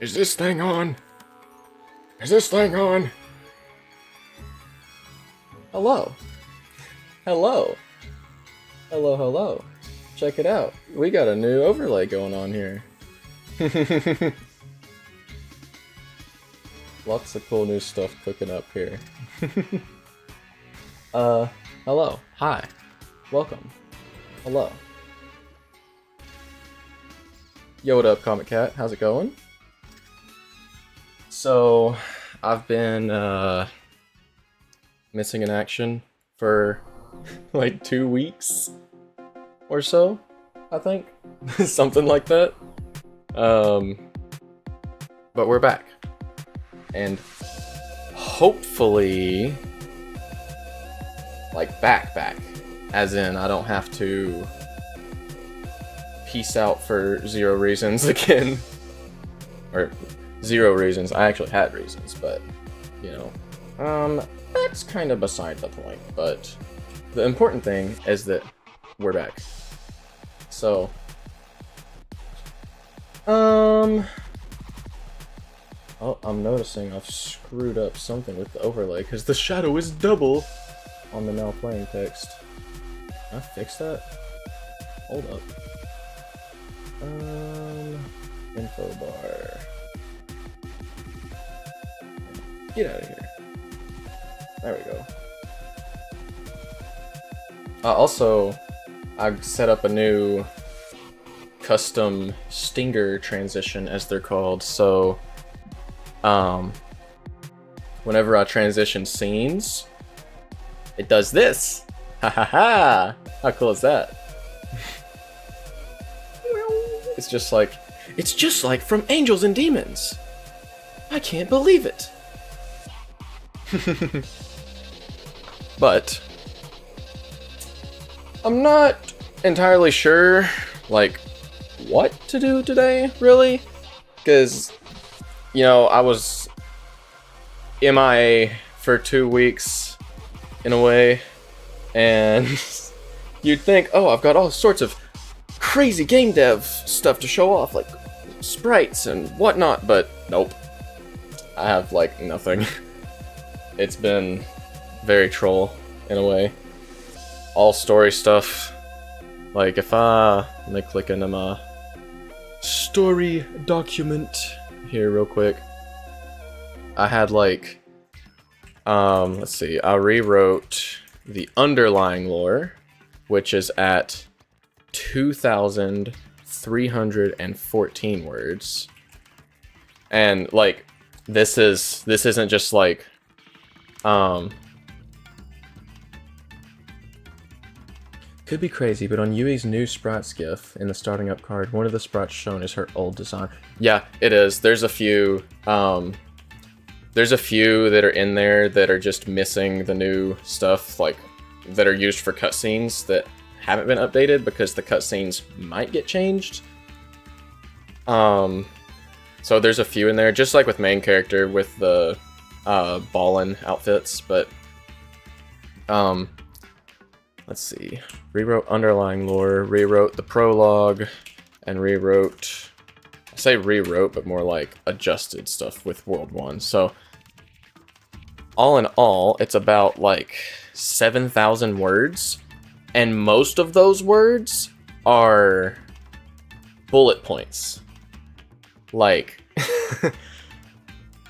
Is this thing on? Is this thing on? Hello. Hello. Hello, hello. Check it out. We got a new overlay going on here. Lots of cool new stuff cooking up here. Hello. Hi. Welcome. Hello. Yo, what up, Comic Cat? How's it going? So, I've been, missing in action for, like, 2 weeks or so, I think. Something like that. But we're back. And hopefully, like, back. As in, I don't have to peace out for 0 reasons again. Or 0 reasons. I actually had reasons, but, you know, that's kind of beside the point. But the important thing is that we're back. So, oh, I'm noticing I've screwed up something with the overlay, because the shadow is double on the now playing text. Can I fix that? Hold up. Info bar. Get out of here. There we go. Also, I set up a new custom stinger transition, as they're called, so whenever I transition scenes, it does this. Ha ha ha! How cool is that? It's just like from Angels and Demons. I can't believe it. But I'm not entirely sure, like, what to do today, really, because, you know, I was MIA for 2 weeks, in a way, and you'd think, oh, I've got all sorts of crazy game dev stuff to show off, like sprites and whatnot, but nope. I have, like, nothing. It's been very troll, in a way. All story stuff. Like, if let me click into my story document here real quick. I had, like, let's see, I rewrote the underlying lore, which is at 2,314 words. And, like, this isn't just, like, could be crazy, but on Yui's new sprite skiff in the starting up card, one of the sprites shown is her old design. Yeah, it is. There's a few that are in there that are just missing the new stuff, like, that are used for cutscenes that haven't been updated because the cutscenes might get changed. So there's a few in there, just like with main character with the ballin outfits, but let's see. Rewrote underlying lore, rewrote the prologue, and rewrote, I say rewrote, but more like adjusted stuff with World 1. So all in all, it's about like 7,000 words, and most of those words are bullet points. Like,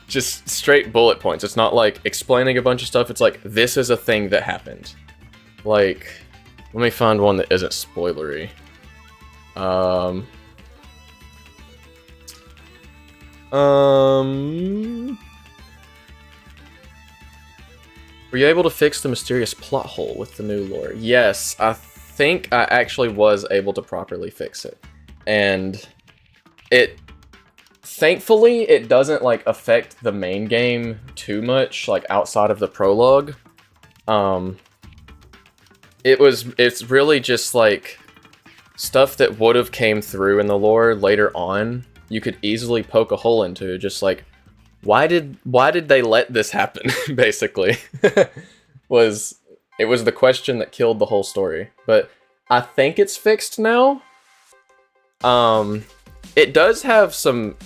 just straight bullet points. It's not like explaining a bunch of stuff. It's like, this is a thing that happened. Like, let me find one that isn't spoilery. Were you able to fix the mysterious plot hole with the new lore? Yes, I think I actually was able to properly fix it. And thankfully, it doesn't, like, affect the main game too much, like, outside of the prologue. It's really just, like, stuff that would have came through in the lore later on, you could easily poke a hole into, just like, why did they let this happen, basically. It was the question that killed the whole story. But I think it's fixed now. It does have some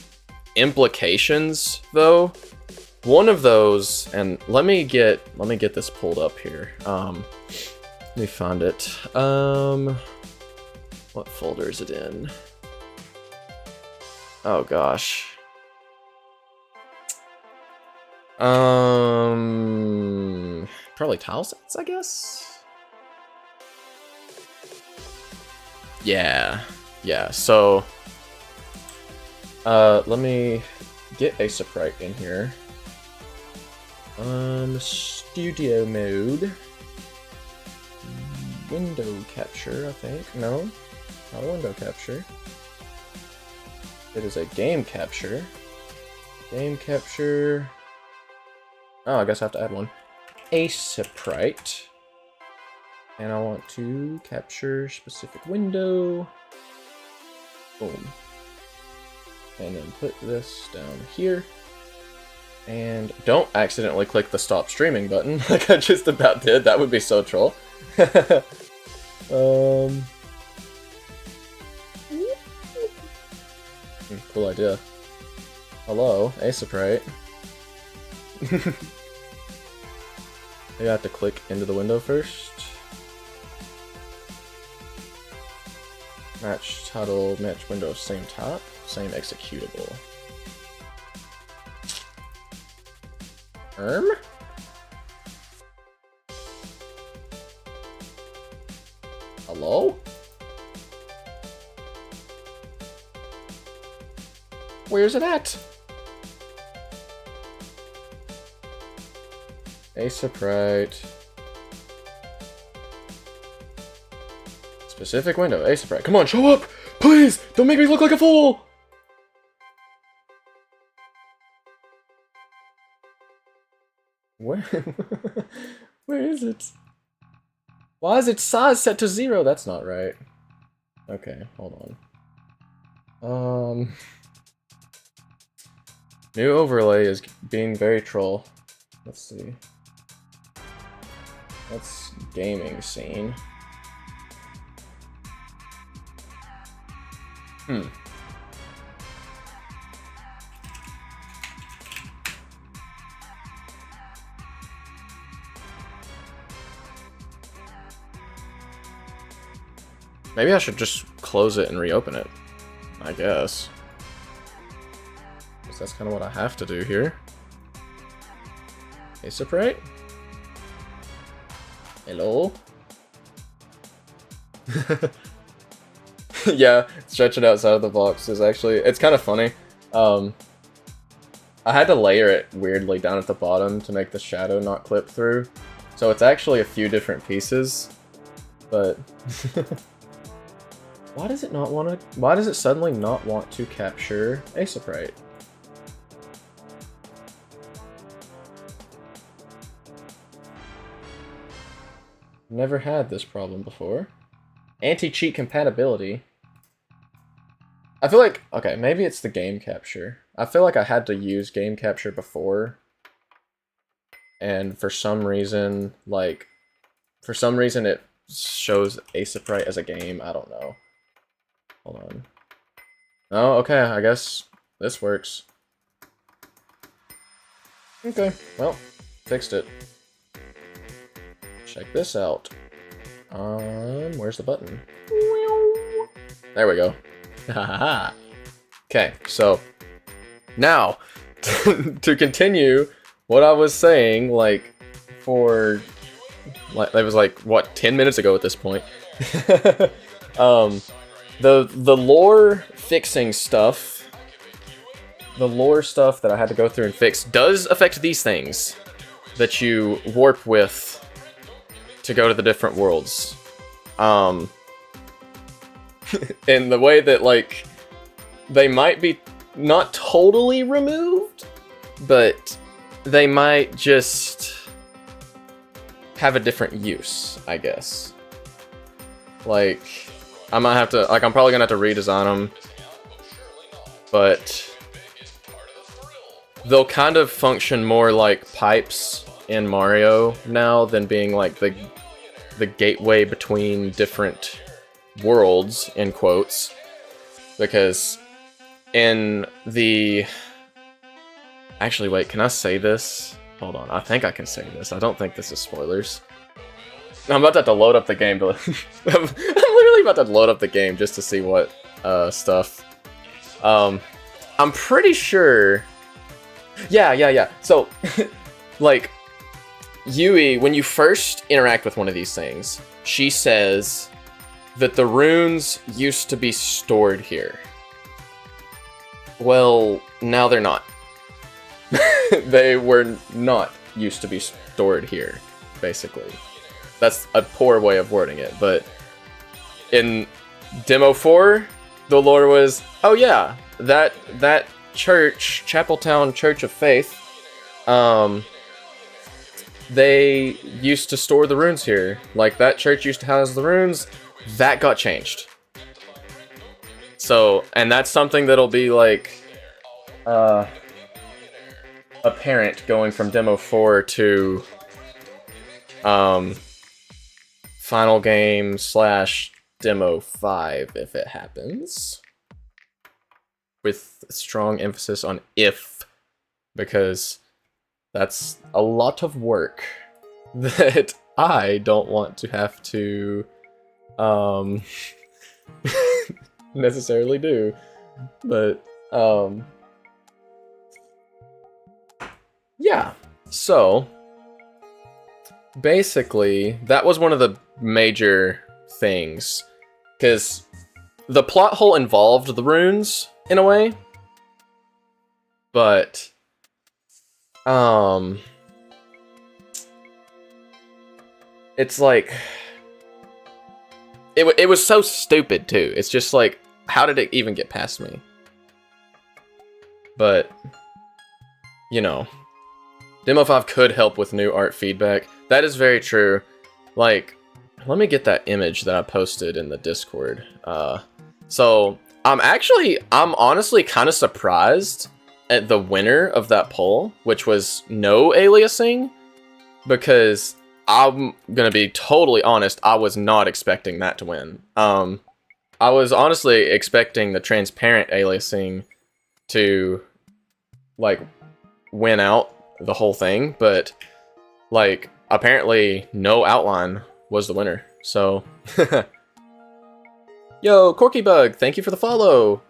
implications, though. One of those, and let me get this pulled up here. Let me find it. What folder is it in? Oh gosh. Probably tile sets, I guess. Yeah. So, let me get a sprite in here. Studio mode. Window capture, I think. No, not a window capture. It is a game capture. Game capture. Oh, I guess I have to add one. A sprite. And I want to capture specific window. Boom. And then put this down here. And don't accidentally click the stop streaming button like I just about did. That would be so troll. Cool idea. Hello, Aseprite. You have to click into the window first. Match title, match window, same top, same executable. Hello? Where's it at? Aseprite. Specific window, Aseprite. Come on, show up! Please! Don't make me look like a fool! Where? Where is it? Why is its size set to 0? That's not right. Okay, hold on. New overlay is being very troll. Let's see. That's gaming scene. Maybe I should just close it and reopen it, I guess. Because that's kind of what I have to do here. Aseprite? Hello? Yeah, stretching outside of the box is actually, it's kind of funny. I had to layer it weirdly down at the bottom to make the shadow not clip through. So it's actually a few different pieces, but... Why does it suddenly not want to capture Aseprite? Never had this problem before. Anti-cheat compatibility. I feel like, okay, maybe it's the game capture. I feel like I had to use game capture before. And for some reason, it shows Aseprite as a game. I don't know. Hold on. Oh, okay, I guess this works. Okay, well, fixed it. Check this out. Where's the button? There we go. Okay, so now to continue what I was saying, it was what, 10 minutes ago at this point. The lore fixing stuff, the lore stuff that I had to go through and fix does affect these things that you warp with to go to the different worlds. In the way that, they might be not totally removed, but they might just have a different use, I guess. I might have to, I'm probably gonna have to redesign them, but they'll kind of function more like pipes in Mario now than being the gateway between different worlds, in quotes, because in the... Actually, wait, can I say this? Hold on, I think I can say this. I don't think this is spoilers. I'm about to have to load up the game to... I'm literally about to load up the game just to see what stuff. I'm pretty sure... Yeah. So, like, Yui, when you first interact with one of these things, she says that the runes used to be stored here. Well, now they're not. They were not used to be stored here, basically. That's a poor way of wording it, but in Demo 4, the lore was, oh yeah, that church, Chapeltown Church of Faith, they used to store the runes here. Like, that church used to house the runes, that got changed. So, and that's something that'll be, like, apparent going from Demo 4 to, final game / Demo 5, if it happens. With strong emphasis on if, because that's a lot of work that I don't want to have to necessarily do. But yeah, so basically that was one of the major things, because the plot hole involved the runes in a way, but it's like it was so stupid too. It's just like, how did it even get past me? But you know, Demo 5 could help with new art feedback. That is very true. Like, let me get that image that I posted in the Discord. So I'm honestly kind of surprised at the winner of that poll, which was no aliasing, because I'm gonna be totally honest, I was not expecting that to win. I was honestly expecting the transparent aliasing to, like, win out the whole thing, but, like, apparently no outline was the winner, so... Yo, Corkybug, thank you for the follow!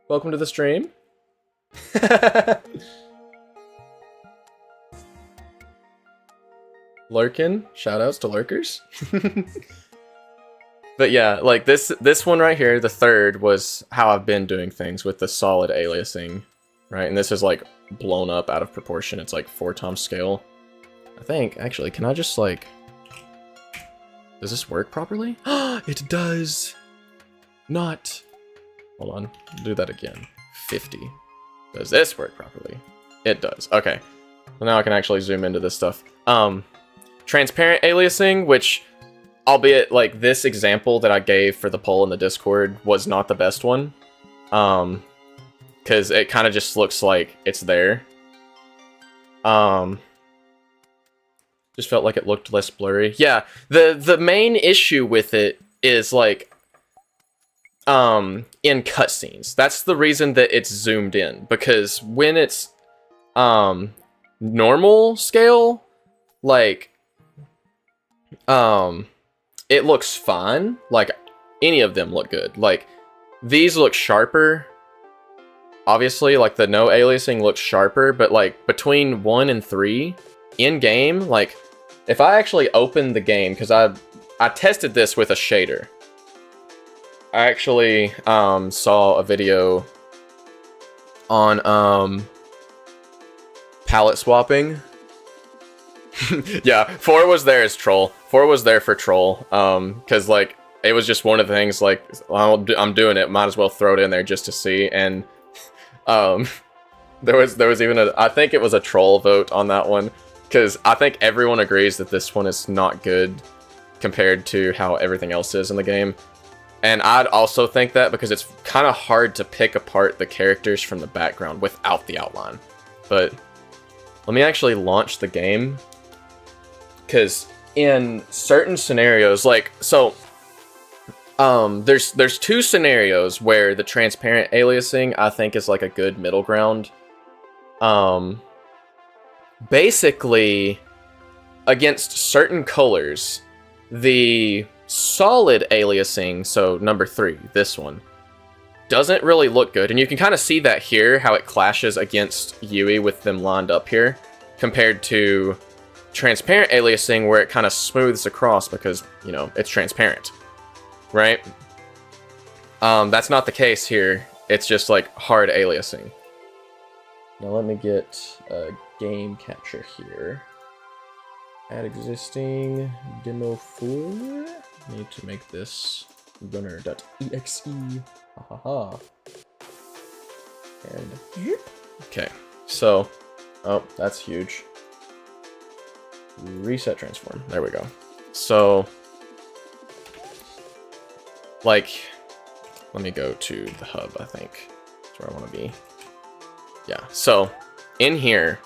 Welcome to the stream. Lurkin, shoutouts to lurkers. But yeah, like this one right here, the third, was how I've been doing things with the solid aliasing, right? And this is like blown up out of proportion. It's like 4x scale. I think, actually, can I just like... Does this work properly? It does! Not. Hold on, do that again. 50. Does this work properly? It does. Okay. So now I can actually zoom into this stuff. Transparent aliasing, which, albeit like this example that I gave for the poll in the Discord was not the best one. Because it kind of just looks like it's there. Just felt like it looked less blurry. Yeah, the main issue with it is like in cutscenes. That's the reason that it's zoomed in, because when it's normal scale, like it looks fine. Like, any of them look good. Like, these look sharper. Obviously, like, the no aliasing looks sharper, but like between 1 and 3 in game, like, if I actually open the game, because I tested this with a shader. I actually saw a video on palette swapping. Yeah, 4 was there as troll. 4 was there for troll. Because like it was just one of the things, like, I'm doing it, might as well throw it in there just to see. And there was even I think it was a troll vote on that one. Because I think everyone agrees that this one is not good compared to how everything else is in the game. And I'd also think that because it's kind of hard to pick apart the characters from the background without the outline. But let me actually launch the game. Because in certain scenarios, like, so There's two scenarios where the transparent aliasing I think is like a good middle ground. Basically, against certain colors, the solid aliasing, so number 3, this one, doesn't really look good. And you can kind of see that here, how it clashes against Yui with them lined up here, compared to transparent aliasing where it kind of smooths across because, you know, it's transparent, right? That's not the case here. It's just like hard aliasing. Now let me get a game capture here. Add existing demo folder. Need to make this runner.exe. Ha. And okay, so that's huge. Reset transform. There we go. So, like, let me go to the hub. I think that's where I want to be. Yeah. So, in here,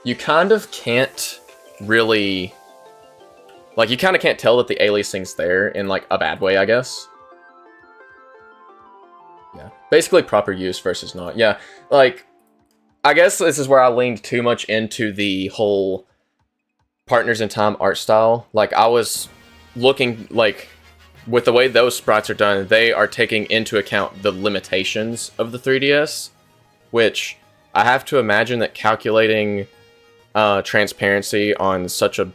you kind of can't really, like, you kind of can't tell that the aliasing's there in like a bad way, I guess. Yeah. Basically, proper use versus not. Yeah. Like, I guess this is where I leaned too much into the whole Partners in Time art style. Like, I was looking, like, with the way those sprites are done, they are taking into account the limitations of the 3DS, which I have to imagine that calculating transparency on such a,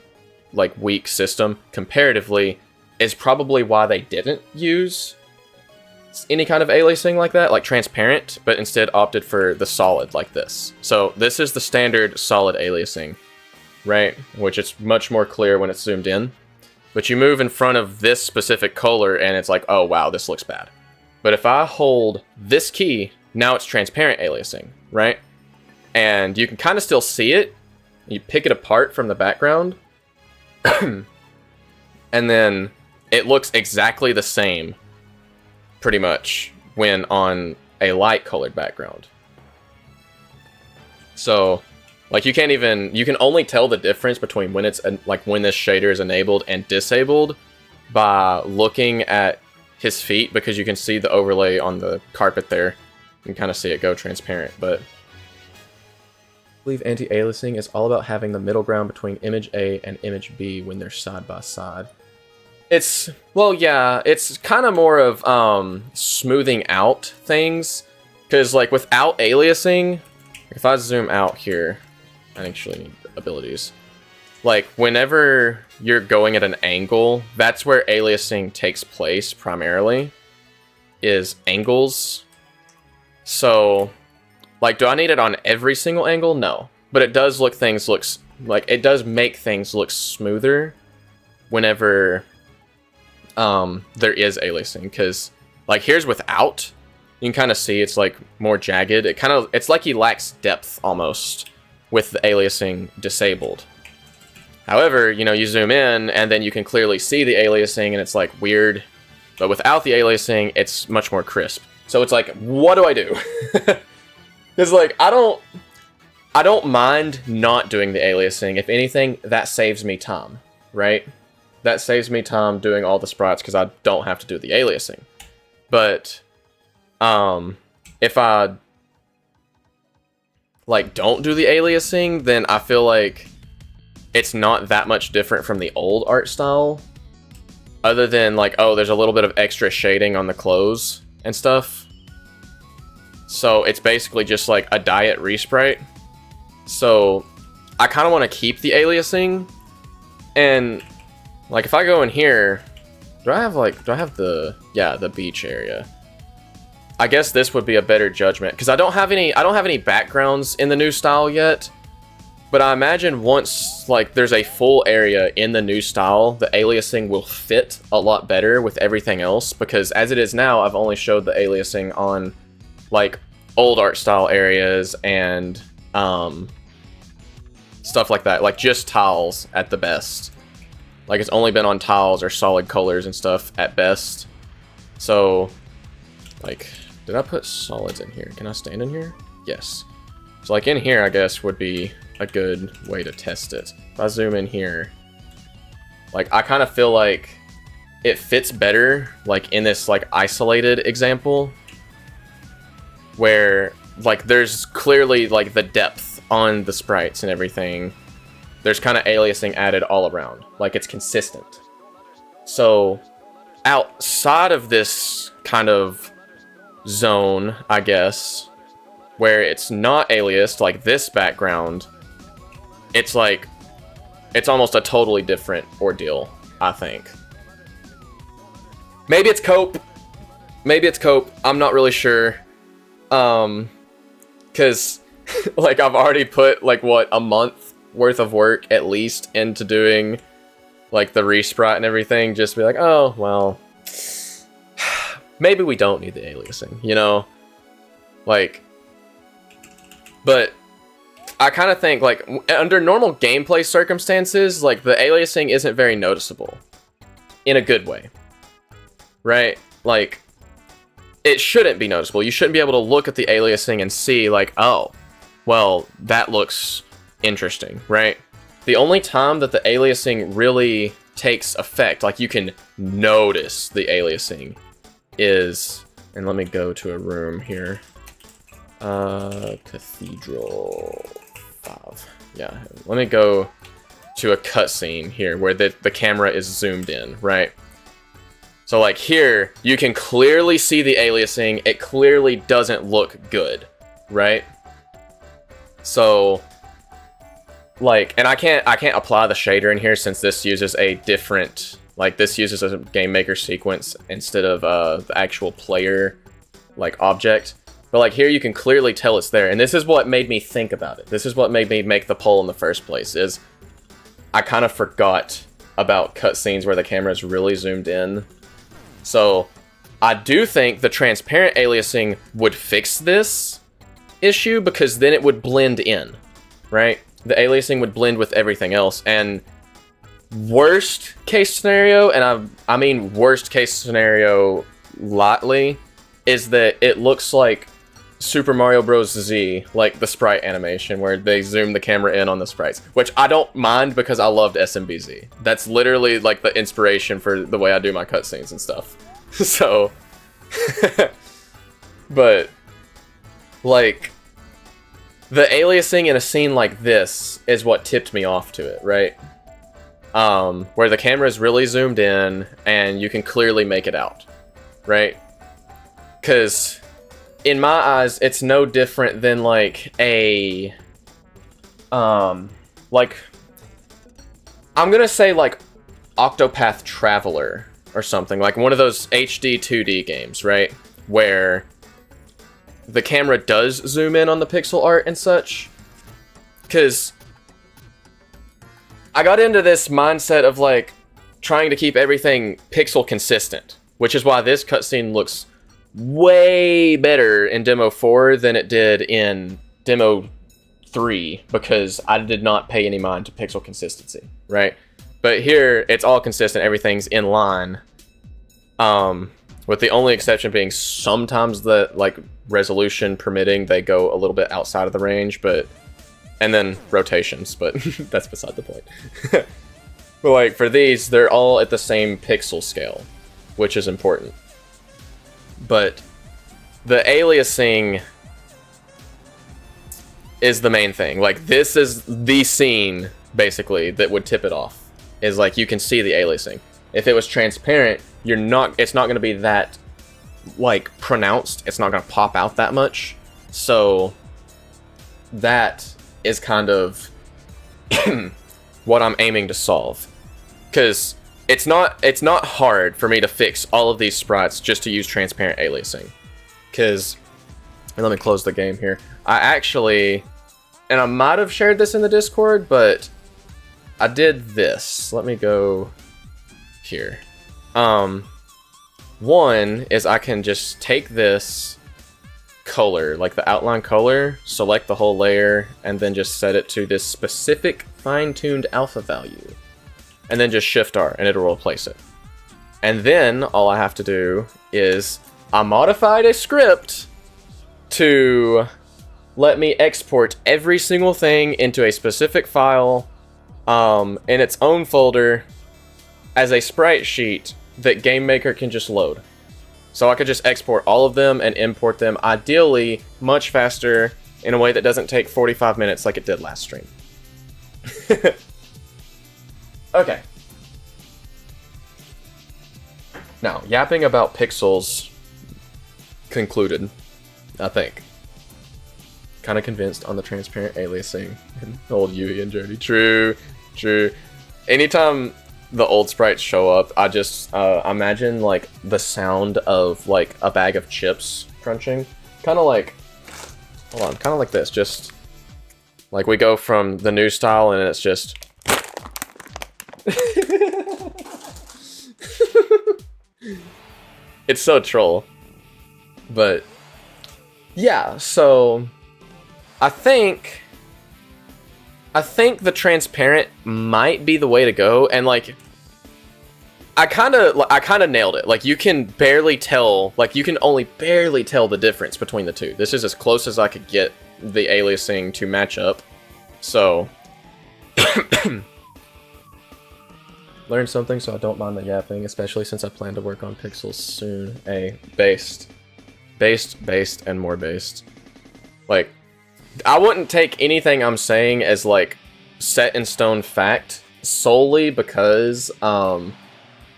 like, weak system comparatively is probably why they didn't use any kind of aliasing like that, like transparent, but instead opted for the solid like this. So this is the standard solid aliasing, right? Which it's much more clear when it's zoomed in. But you move in front of this specific color and it's like, oh wow, this looks bad. But if I hold this key, now it's transparent aliasing, right? And you can kind of still see it. You pick it apart from the background. And then it looks exactly the same, pretty much, when on a light colored background. So, like, you can only tell the difference between when it's, like, when this shader is enabled and disabled by looking at his feet, because you can see the overlay on the carpet there. You can kind of see it go transparent, but I believe anti-aliasing is all about having the middle ground between image A and image B when they're side by side. It's, well, yeah, it's kind of more of smoothing out things, because, like, without aliasing, if I zoom out here, I actually need abilities. Like, whenever you're going at an angle, that's where aliasing takes place primarily, is angles. So, like, do I need it on every single angle? No. But it does make things look smoother whenever there is aliasing, because, like, here's without, you can kind of see it's like more jagged. It's like he lacks depth almost with the aliasing disabled. However, you know, you zoom in and then you can clearly see the aliasing and it's like weird, but without the aliasing it's much more crisp. So it's like, what do I do? It's like, I don't mind not doing the aliasing. If anything, that saves me time, right? That saves me time doing all the sprites because I don't have to do the aliasing. But if I, like, don't do the aliasing, then I feel like it's not that much different from the old art style, other than, like, oh, there's a little bit of extra shading on the clothes and stuff. So it's basically just like a diet resprite. So I kind of want to keep the aliasing, and, like, if I go in here, do I have the beach area? I guess this would be a better judgment, because I don't have any backgrounds in the new style yet. But I imagine once, like, there's a full area in the new style, the aliasing will fit a lot better with everything else, because as it is now, I've only showed the aliasing on, like, old art style areas and stuff like that, like just tiles at the best. Like, it's only been on tiles or solid colors and stuff at best. So, like, did I put solids in here? Can I stand in here? Yes. So, like, in here, I guess, would be a good way to test it. If I zoom in here, like, I kind of feel like it fits better like in this like isolated example where like there's clearly like the depth on the sprites and everything. There's kind of aliasing added all around, like it's consistent. So outside of this kind of zone, I guess, where it's not aliased, like this background, it's like, it's almost a totally different ordeal, I think. Maybe it's cope. Maybe it's cope. I'm not really sure. Cause like I've already put like what, a month worth of work at least into doing like the resprite and everything, just to be like, oh well, maybe we don't need the aliasing, you know? Like, but I kind of think like under normal gameplay circumstances, like the aliasing isn't very noticeable in a good way, right? Like it shouldn't be noticeable. You shouldn't be able to look at the aliasing and see like, oh, well, that looks interesting, right? The only time that the aliasing really takes effect, like you can notice the aliasing, is, and let me go to a room here. Cathedral 5. Yeah, let me go to a cutscene here where the camera is zoomed in, right? So like here, you can clearly see the aliasing. It clearly doesn't look good, right? So like, and I can't apply the shader in here since this uses a different, like this uses a game maker sequence instead of the actual player like object. But like here you can clearly tell it's there, and this is what made me think about it. This is what made me make the poll in the first place, is I kind of forgot about cutscenes where the camera is really zoomed in. So I do think the transparent aliasing would fix this issue, because then it would blend in, right? The aliasing would blend with everything else. And worst case scenario, and I mean worst case scenario lightly, is that it looks like Super Mario Bros. Z, like the sprite animation where they zoom the camera in on the sprites, which I don't mind because I loved SMBZ. That's literally like the inspiration for the way I do my cutscenes and stuff. So, but like the aliasing in a scene like this is what tipped me off to it, right? Where the camera is really zoomed in and you can clearly make it out, right? Because in my eyes, it's no different than like a, like, I'm gonna say like Octopath Traveler or something, like one of those HD 2D games, right? Where the camera does zoom in on the pixel art and such. Because I got into this mindset of like trying to keep everything pixel consistent, which is why this cutscene looks way better in Demo 4 than it did in Demo 3, because I did not pay any mind to pixel consistency, right? But here, it's all consistent, everything's in line, with the only exception being sometimes the, like, resolution permitting, they go a little bit outside of the range, but, and then rotations, but that's beside the point. But, like, for these, they're all at the same pixel scale, which is important. But the aliasing is the main thing. Like, this is the scene, basically, that would tip it off. Is, like, you can see the aliasing. If it was transparent, it's not going to be that, like, pronounced. It's not going to pop out that much. So, that is kind of what I'm aiming to solve. Because it's not hard for me to fix all of these sprites just to use transparent aliasing. Because, let me close the game here. I actually, and I might have shared this in the Discord, but I did this. Let me go here. One is I can just take this color, like the outline color, select the whole layer, and then just set it to this specific fine-tuned alpha value. And then just Shift R, and it'll replace it. And then all I have to do is I modified a script to let me export every single thing into a specific file in its own folder as a sprite sheet that Game Maker can just load. So I could just export all of them and import them, ideally much faster, in a way that doesn't take 45 minutes like it did last stream. Okay. Now, yapping about pixels concluded, I think. Kind of convinced on the transparent aliasing and old Yui and Jody. True, true. Anytime the old sprites show up, I just imagine like the sound of like a bag of chips crunching. Kind of like, hold on, kind of like this. Just like we go from the new style and it's just. It's so troll. But yeah, so I think the transparent might be the way to go, and like I kind of nailed it. Like you can barely tell, like you can only barely tell the difference between the two. This is as close as I could get the aliasing to match up. So learn something, so I don't mind the yapping, especially since I plan to work on pixels soon. Based, and more based. Like, I wouldn't take anything I'm saying as like set in stone fact solely because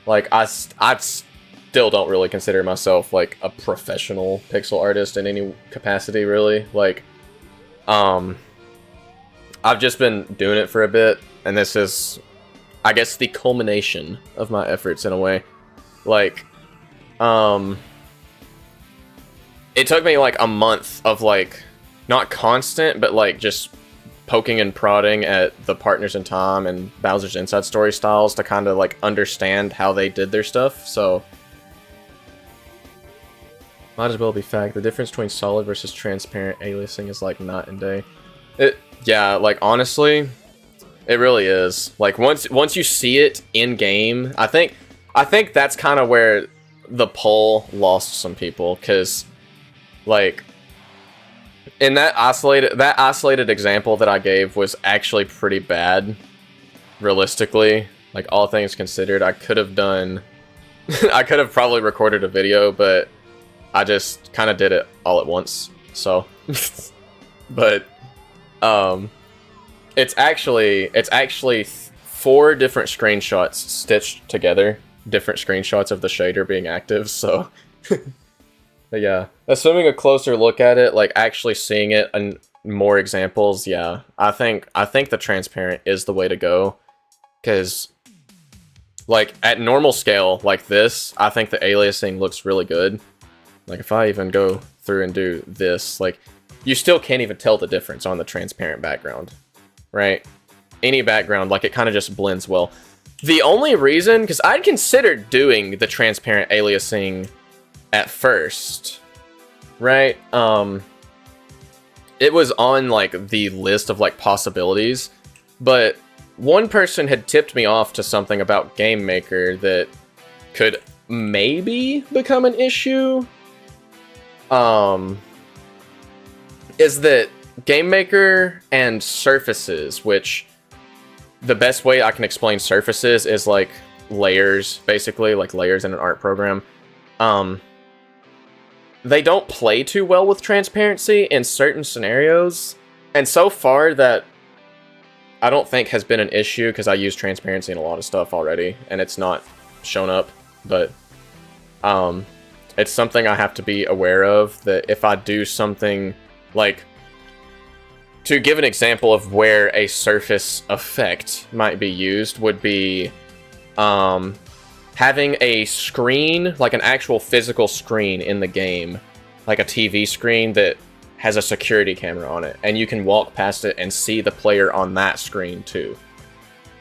like I still don't really consider myself like a professional pixel artist in any capacity, really. Like I've just been doing it for a bit, and this is, I guess, the culmination of my efforts in a way. Like it took me like a month of like not constant, but like just poking and prodding at the Partners in Time and Bowser's Inside Story styles to kind of like understand how they did their stuff. So might as well be fact. The difference between solid versus transparent aliasing is like night and day. Yeah, like honestly, it really is. Like once you see it in game, I think that's kind of where the poll lost some people, because like in that isolated example that I gave was actually pretty bad, realistically. Like all things considered, I could have done I could have probably recorded a video, but I just kind of did it all at once. So but it's actually 4 different screenshots stitched together, different screenshots of the shader being active. So but yeah, assuming a closer look at it, like actually seeing it and more examples, yeah, I think the transparent is the way to go, because like at normal scale like this, I think the aliasing looks really good. Like if I even go through and do this, like you still can't even tell the difference on the transparent background, right? Any background, like it kind of just blends well. The only reason, because I'd considered doing the transparent aliasing at first, right? It was on like the list of like possibilities, but one person had tipped me off to something about Game Maker that could maybe become an issue. Is that Game Maker and surfaces, which the best way I can explain surfaces is like layers, basically, like layers in an art program. They don't play too well with transparency in certain scenarios, and so far that I don't think has been an issue, because I use transparency in a lot of stuff already and it's not shown up. But it's something I have to be aware of, that if I do something like, to give an example of where a surface effect might be used, would be having a screen, like an actual physical screen in the game, like a TV screen that has a security camera on it, and you can walk past it and see the player on that screen too.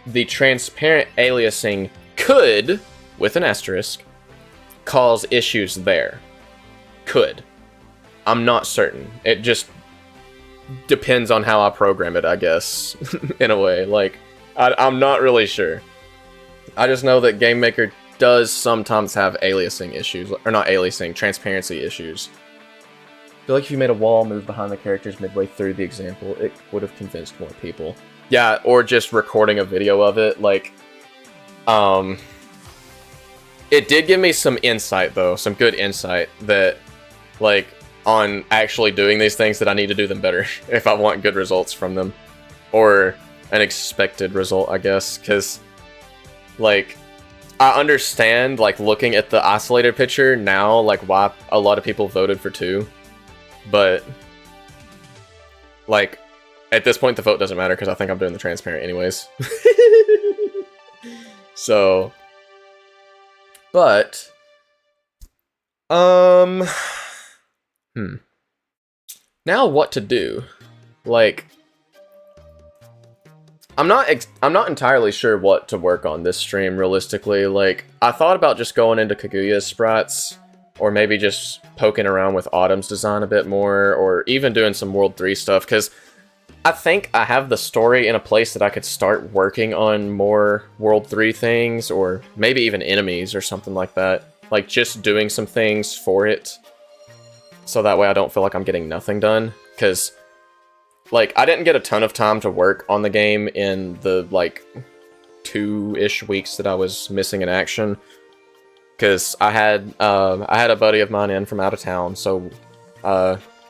The transparent aliasing could, with an asterisk, cause issues there. Could. I'm not certain. It just depends on how I program it, I guess, in a way. Like, I'm not really sure. I just know that Game Maker does sometimes have aliasing issues, or not aliasing, transparency issues. I feel like if you made a wall move behind the characters midway through the example, it would have convinced more people. Yeah, or just recording a video of it, like, it did give me some insight, though, some good insight that, like, on actually doing these things that I need to do them better if I want good results from them. Or an expected result, I guess, because, like, I understand, like, looking at the isolated picture now, like, why a lot of people voted for 2, but, like, at this point, the vote doesn't matter, because I think I'm doing the transparent anyways. So, but, now what to do? Like, I'm not entirely sure what to work on this stream, realistically. Like, I thought about just going into Kaguya's sprites, or maybe just poking around with Autumn's design a bit more, or even doing some World 3 stuff, because I think I have the story in a place that I could start working on more World 3 things, or maybe even enemies or something like that. Like, just doing some things for it, so that way I don't feel like I'm getting nothing done, because, like, I didn't get a ton of time to work on the game in the, like, 2-ish weeks that I was missing in action, because I had a buddy of mine in from out of town, so,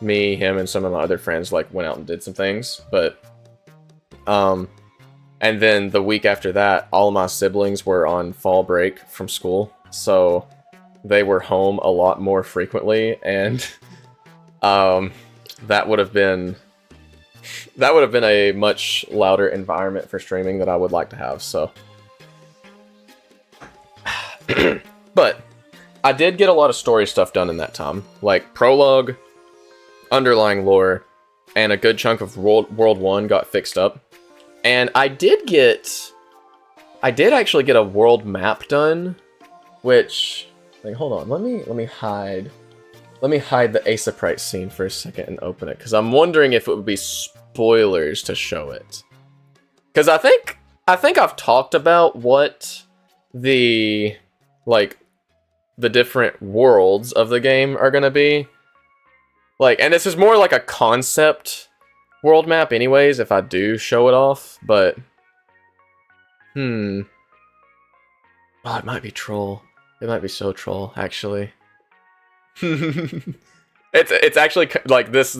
me, him, and some of my other friends, like, went out and did some things, but, and then the week after that, all of my siblings were on fall break from school, so they were home a lot more frequently, and, that would have been a much louder environment for streaming that I would like to have, so. But I did get a lot of story stuff done in that time, like prologue, underlying lore, and a good chunk of World 1 got fixed up. And I did actually get a world map done, which, like, hold on, let me hide the Asaprite scene for a second and open it, because I'm wondering if it would be spoilers to show it. Because I think I've talked about what the, like, the different worlds of the game are gonna be. Like, and this is more like a concept world map anyways, if I do show it off, but... Oh, it might be troll. It might be so troll, actually. It's actually, like, this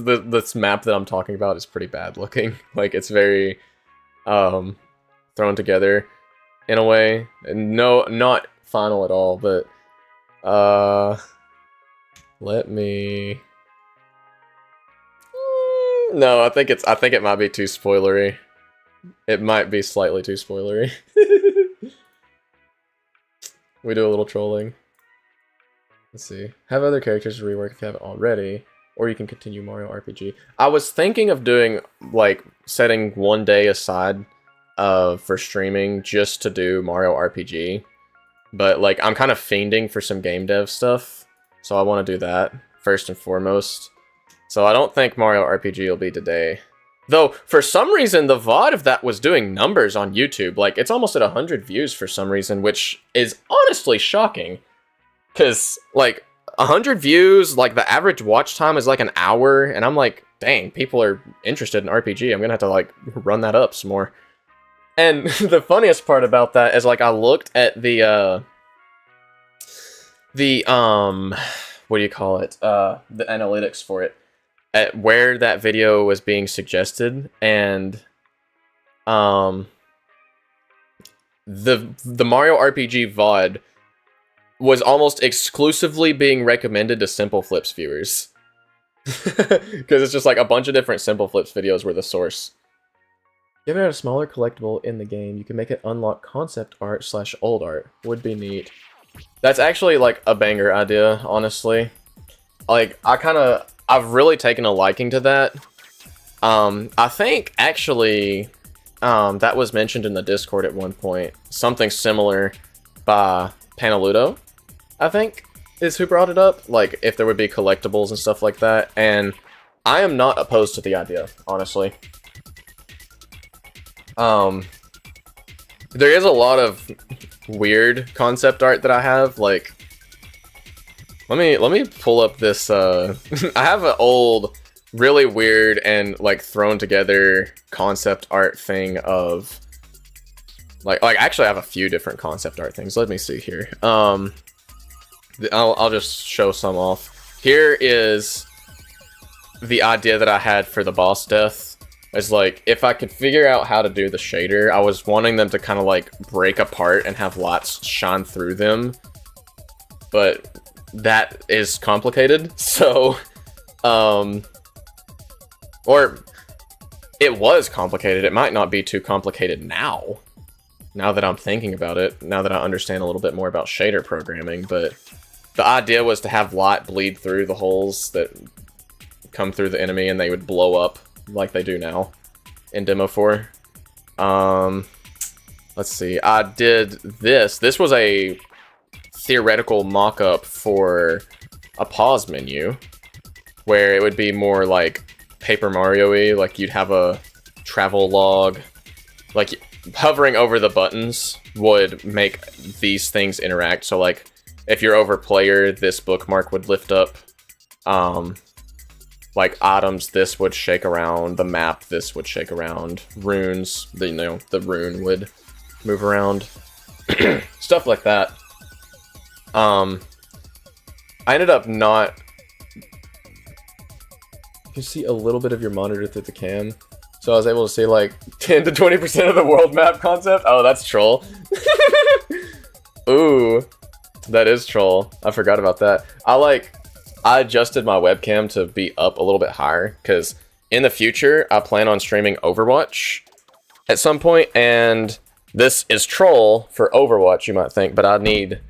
map that I'm talking about is pretty bad looking. Like, it's very, thrown together in a way. And no, not final at all, but, let me... No, I think it might be too spoilery. It might be slightly too spoilery. We do a little trolling. Let's see. Have other characters to rework if you haven't already, or you can continue Mario RPG. I was thinking of doing, like, setting one day aside for streaming just to do Mario RPG. But, like, I'm kind of fiending for some game dev stuff, so I want to do that first and foremost. So I don't think Mario RPG will be today. Though, for some reason, the VOD of that was doing numbers on YouTube. Like, it's almost at 100 views for some reason, which is honestly shocking. Because, like, 100 views, like, the average watch time is like an hour, and I'm like, dang, people are interested in RPG. I'm gonna have to, like, run that up some more. And the funniest part about that is, like, I looked at the what do you call it? The analytics for it, at where that video was being suggested, and the Mario RPG VOD was almost exclusively being recommended to Simple Flips viewers. Because it's just like a bunch of different Simple Flips videos were the source. Given it a smaller collectible in the game, you can make it unlock concept art / old art. Would be neat. That's actually like a banger idea, honestly. Like, I've really taken a liking to that. I think actually that was mentioned in the Discord at one point. Something similar by Panaludo, I think, is who brought it up. Like, if there would be collectibles and stuff like that. And I am not opposed to the idea, honestly. There is a lot of weird concept art that I have. Like, let me pull up this. I have an old, really weird and like thrown together concept art thing of Like actually I have a few different concept art things. Let me see here. I'll just show some off. Here is the idea that I had for the boss death. Is like, if I could figure out how to do the shader, I was wanting them to kind of like break apart and have lights shine through them. But that is complicated, so, or it was complicated. It might not be too complicated now that I'm thinking about it, now that I understand a little bit more about shader programming, but the idea was to have light bleed through the holes that come through the enemy and they would blow up like they do now in Demo 4. Let's see, I did this. This was a theoretical mock-up for a pause menu where it would be more like Paper Mario-y, like you'd have a travel log, like hovering over the buttons would make these things interact. So like if you're over player, this bookmark would lift up, like items, this would shake around, the map, this would shake around, runes, the, you know, the rune would move around, stuff like that. I ended up not... You see a little bit of your monitor through the cam, so I was able to see like 10 to 20% of the world map concept. Oh, that's troll. Ooh, that is troll. I forgot about that. I adjusted my webcam to be up a little bit higher because in the future I plan on streaming Overwatch at some point, and this is troll for Overwatch, you might think, but I need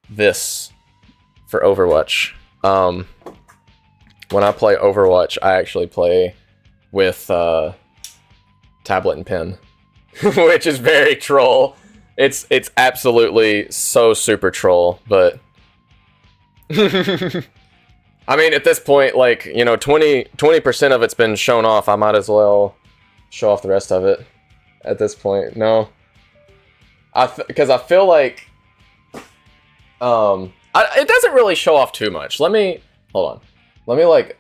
this for Overwatch. When I play Overwatch, I actually play with tablet and pen, which is very troll. It's absolutely so super troll, but I mean, at this point, like, you know, 20% of it's been shown off. I might as well show off the rest of it at this point. No, because I feel like it doesn't really show off too much. Let me hold on. Let me like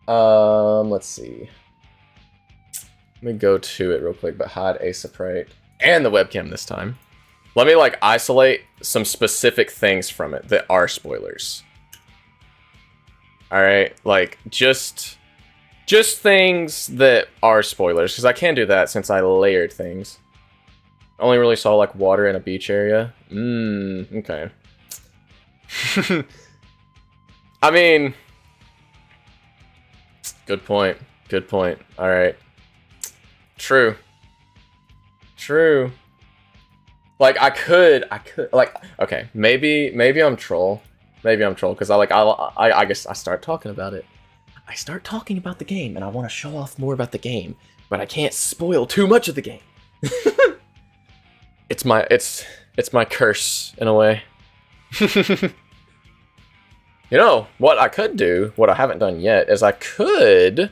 let's see. Let me go to it real quick, but hide Asprite and the webcam this time. Let me like isolate some specific things from it that are spoilers. All right, like just things that are spoilers, because I can do that since I layered things. I only really saw like water in a beach area. Okay. I mean, good point. Good point. All right. True. True. Like I could like, okay, maybe I'm troll. Maybe I'm troll because I guess I start talking about it. I start talking about the game and I want to show off more about the game, but I can't spoil too much of the game. It's my curse in a way. You know, what I could do, what I haven't done yet, is I could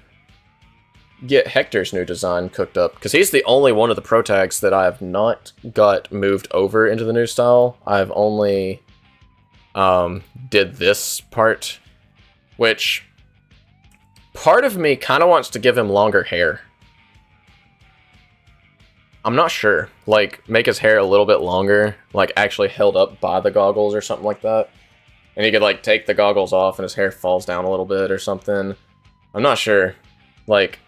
get Hector's new design cooked up, because he's the only one of the pro tags that I have not got moved over into the new style. I've only did this part, which part of me kind of wants to give him longer hair. I'm not sure. Like, make his hair a little bit longer, like actually held up by the goggles or something like that. And he could like take the goggles off and his hair falls down a little bit or something. I'm not sure. Like,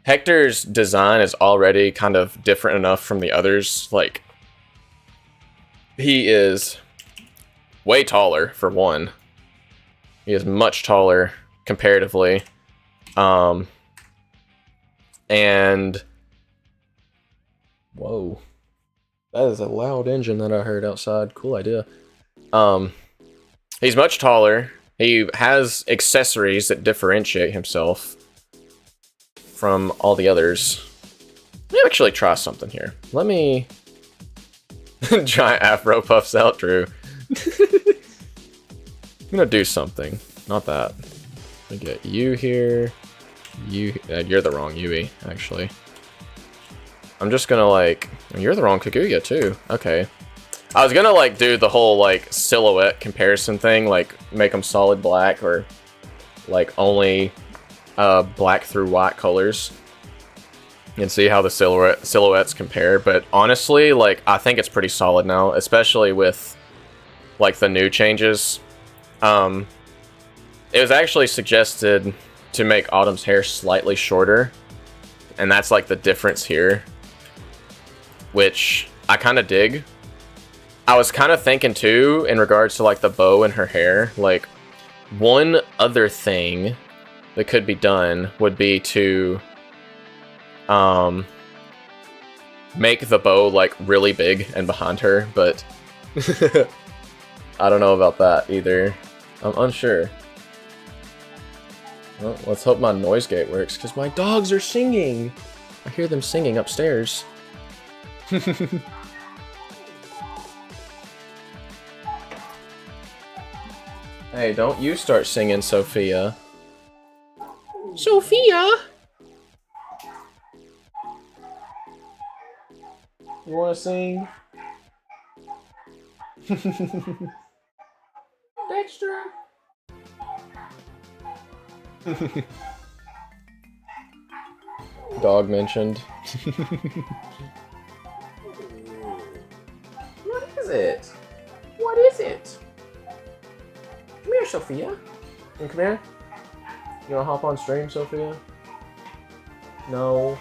Hector's design is already kind of different enough from the others. Like, he is way taller, for one. He is much taller comparatively. And whoa, that is a loud engine that I heard outside. Cool idea. He's much taller. He has accessories that differentiate himself from all the others. Let me actually try something here. Let me... Giant afro puffs out, Drew. I'm gonna do something. Not that. Let me get you here. You... you're the wrong Yui, actually. I'm just gonna like... You're the wrong Kaguya, too. Okay. I was gonna like do the whole like silhouette comparison thing, like make them solid black or like only black through white colors. and see how the silhouettes compare. But honestly, like, I think it's pretty solid now, especially with like the new changes. It was actually suggested to make Autumn's hair slightly shorter, and that's like the difference here, which I kind of dig. I was kind of thinking too, in regards to like the bow in her hair, like one other thing that could be done would be to make the bow like really big and behind her, but I don't know about that either. I'm unsure. Well, let's hope my noise gate works, because my dogs are singing. I hear them singing upstairs. Hey, don't you start singing, Sophia. Sophia! You wanna sing? Dexter! Dog mentioned. What is it? What is it? Come here, Sophia. Come here. You wanna hop on stream, Sophia? No.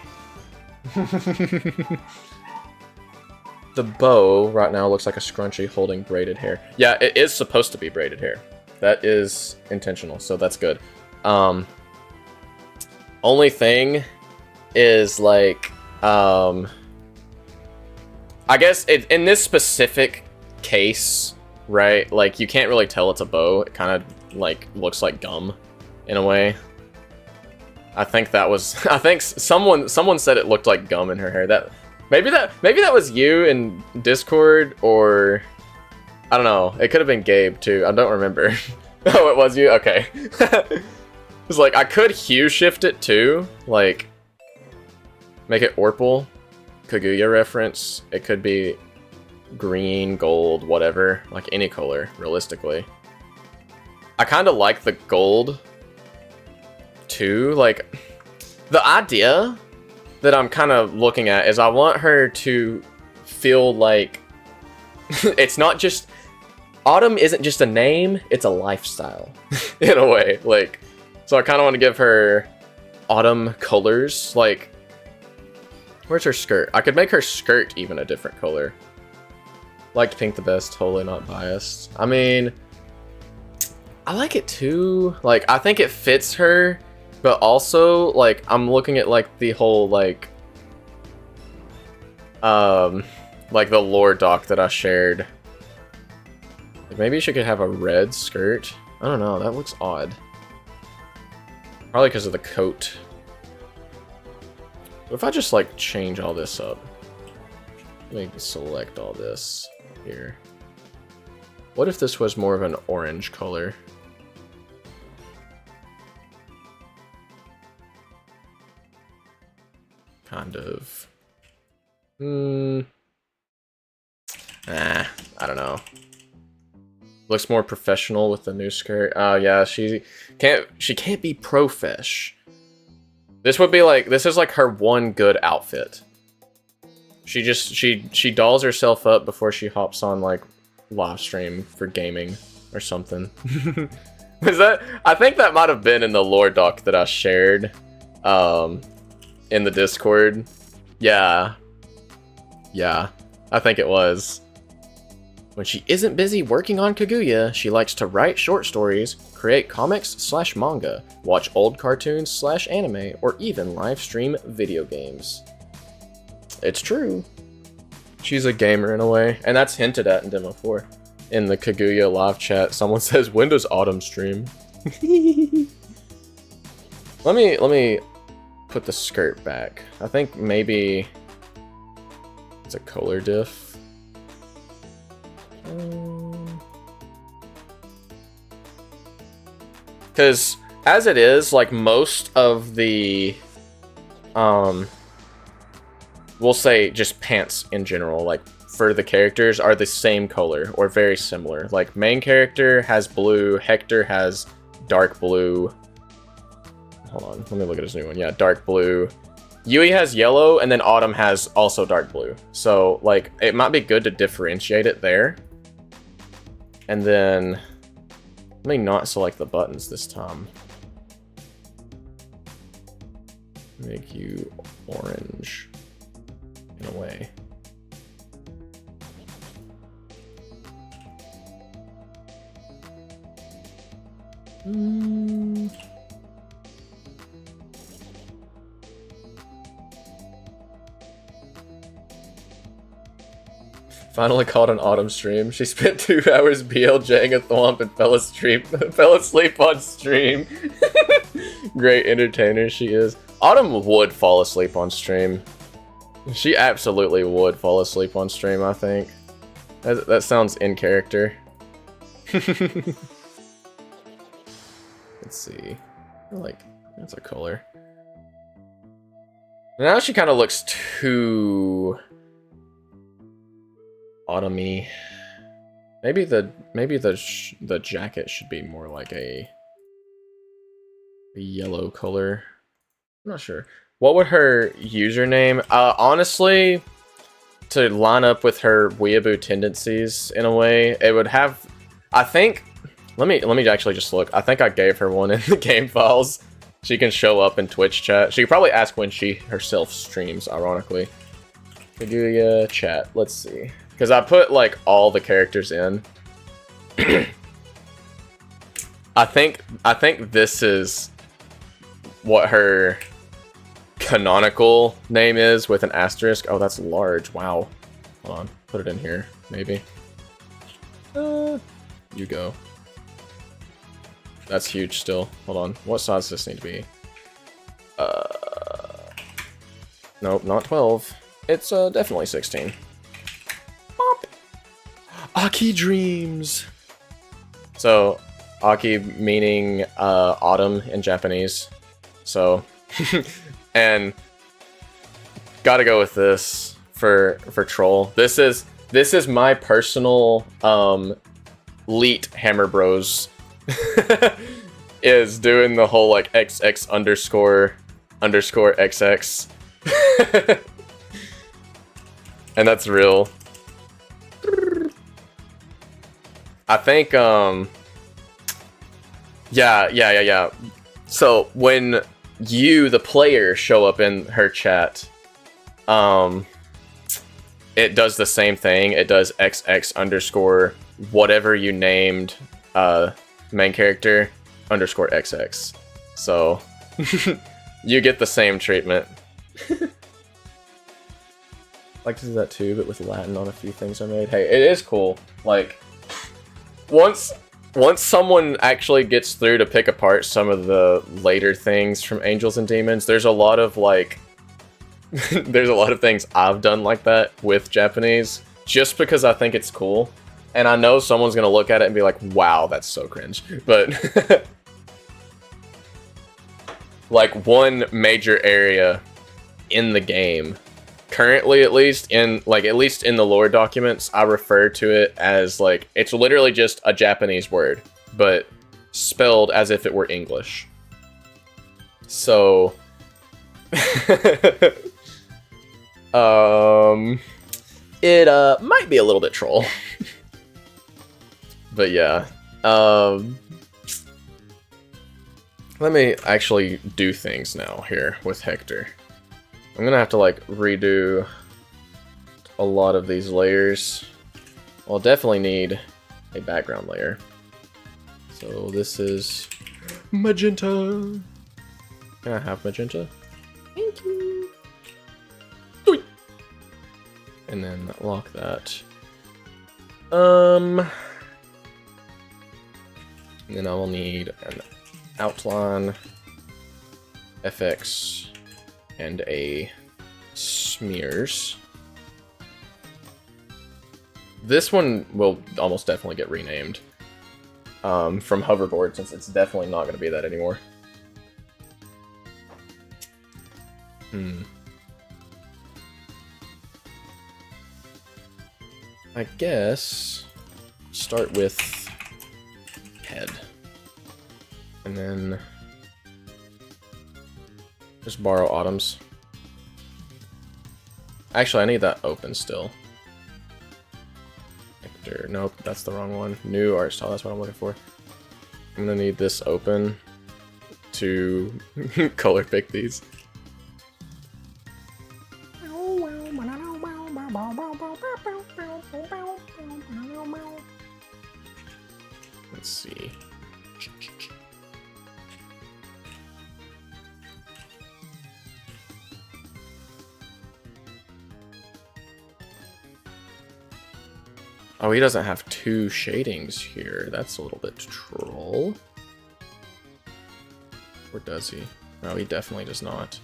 The bow right now looks like a scrunchie holding braided hair. Yeah, it is supposed to be braided hair. That is intentional, so that's good. Only thing is like, I guess in this specific case, right? Like, you can't really tell it's a bow. It kind of like looks like gum in a way. I think that was, I think someone said it looked like gum in her hair. Maybe that was you in Discord, or I don't know. It could have been Gabe too. I don't remember. Oh, it was you? Okay. It's like, I could hue shift it too, like make it Orpal, Kaguya reference. It could be green, gold, whatever, like any color, realistically. I kind of like the gold too. Like, the idea that I'm kind of looking at is I want her to feel like it's not just, Autumn isn't just a name, it's a lifestyle in a way. Like, so I kind of want to give her autumn colors. Like, where's her skirt? I could make her skirt even a different color. Liked pink the best, totally not biased. I mean, I like it too. Like, I think it fits her, but also, like, I'm looking at, like, the whole, like the lore doc that I shared. Maybe she could have a red skirt. I don't know, that looks odd. Probably because of the coat. What if I just, like, change all this up? Let me select all this here. What if this was more of an orange color? Kind of. I don't know. Looks more professional with the new skirt. Oh yeah, she can't be profesh. This would be like, this is like her one good outfit. She dolls herself up before she hops on like live stream for gaming or something. Was that? I think that might have been in the lore doc that I shared in the Discord. Yeah. Yeah, I think it was. When she isn't busy working on Kaguya, she likes to write short stories, create comics/manga, watch old cartoons/anime, or even live stream video games. It's true. She's a gamer in a way, and that's hinted at in Demo 4. In the Kaguya live chat, someone says, "When does Autumn stream?" Let me put the skirt back. I think maybe it's a color diff. Because as it is, like, most of the we'll say just pants in general, like for the characters, are the same color or very similar. Like, main character has blue, Hector has dark blue. Hold on, let me look at his new one. Yeah, dark blue. Yui has yellow, and then Autumn has also dark blue. So, like, it might be good to differentiate it there. And then, let me not select the buttons this time. Make you orange, in a way. Finally caught an Autumn stream. She spent 2 hours BLJing a thwomp and fell asleep on stream. Great entertainer she is. Autumn would fall asleep on stream. She absolutely would fall asleep on stream, I think. That sounds in character. Let's see. Like, that's a color. Now she kind of looks too autumny. Maybe the jacket should be more like a yellow color. I'm not sure. What would her username? Honestly, to line up with her weeaboo tendencies in a way, it would have. I think. Let me actually just look. I think I gave her one in the game files. She can show up in Twitch chat. She could probably ask when she herself streams. Ironically, Kaguya chat. Let's see, because I put like all the characters in. I think this is what her canonical name is with an asterisk. Oh, that's large. Wow. Hold on. Put it in here, maybe. You go. That's huge still. Hold on. What size does this need to be? Nope, not 12. It's definitely 16. Bop. Aki Dreams. So, Aki meaning autumn in Japanese. So, and gotta go with this for troll. This is my personal Leet Hammer Bros. Is doing the whole like XX underscore XX. And that's real. I think yeah. So when you, the player, show up in her chat, it does the same thing. It does XX underscore whatever you named main character underscore XX. So you get the same treatment. I like to do that too, but with Latin on a few things I made. Hey, it is cool. Like, once someone actually gets through to pick apart some of the later things from Angels and Demons, there's a lot of like there's a lot of things I've done like that with Japanese just because I think it's cool. And I know someone's gonna look at it and be like, wow, that's so cringe. But like one major area in the game, currently at least in the lore documents, I refer to it as like, it's literally just a Japanese word, but spelled as if it were English. So it might be a little bit troll. But yeah, let me actually do things now here with Hector. I'm gonna have to like redo a lot of these layers. I'll definitely need a background layer. So this is magenta. Can I have magenta? Thank you. And then lock that. And then I will need an outline, FX, and a smears. This one will almost definitely get renamed from hoverboard, since it's definitely not going to be that anymore. I guess start with head, and then just borrow Autumn's. Actually, I need that open still. Nope, that's the wrong one. New art style, that's what I'm looking for. I'm gonna need this open to color pick these. Let's see. Oh, he doesn't have two shadings here. That's a little bit troll. Or does he? No, he definitely does not.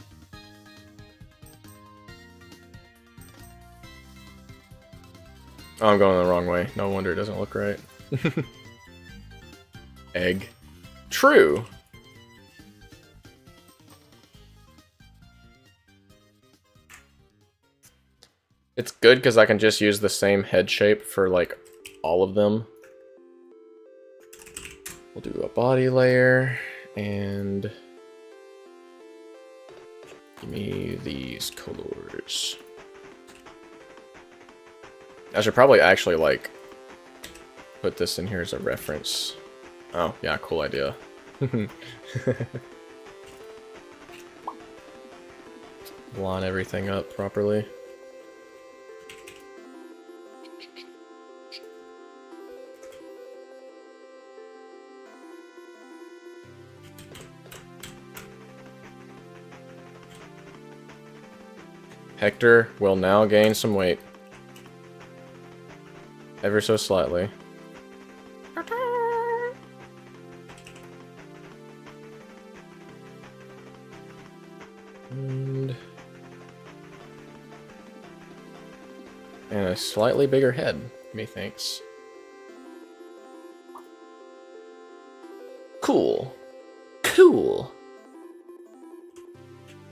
Oh, I'm going the wrong way. No wonder it doesn't look right. Egg. True! It's good because I can just use the same head shape for, like, all of them. We'll do a body layer, and give me these colors. I should probably actually, like, put this in here as a reference. Oh, yeah, cool idea. Line everything up properly. Hector will now gain some weight. Ever so slightly. And a slightly bigger head, methinks. Cool. Cool.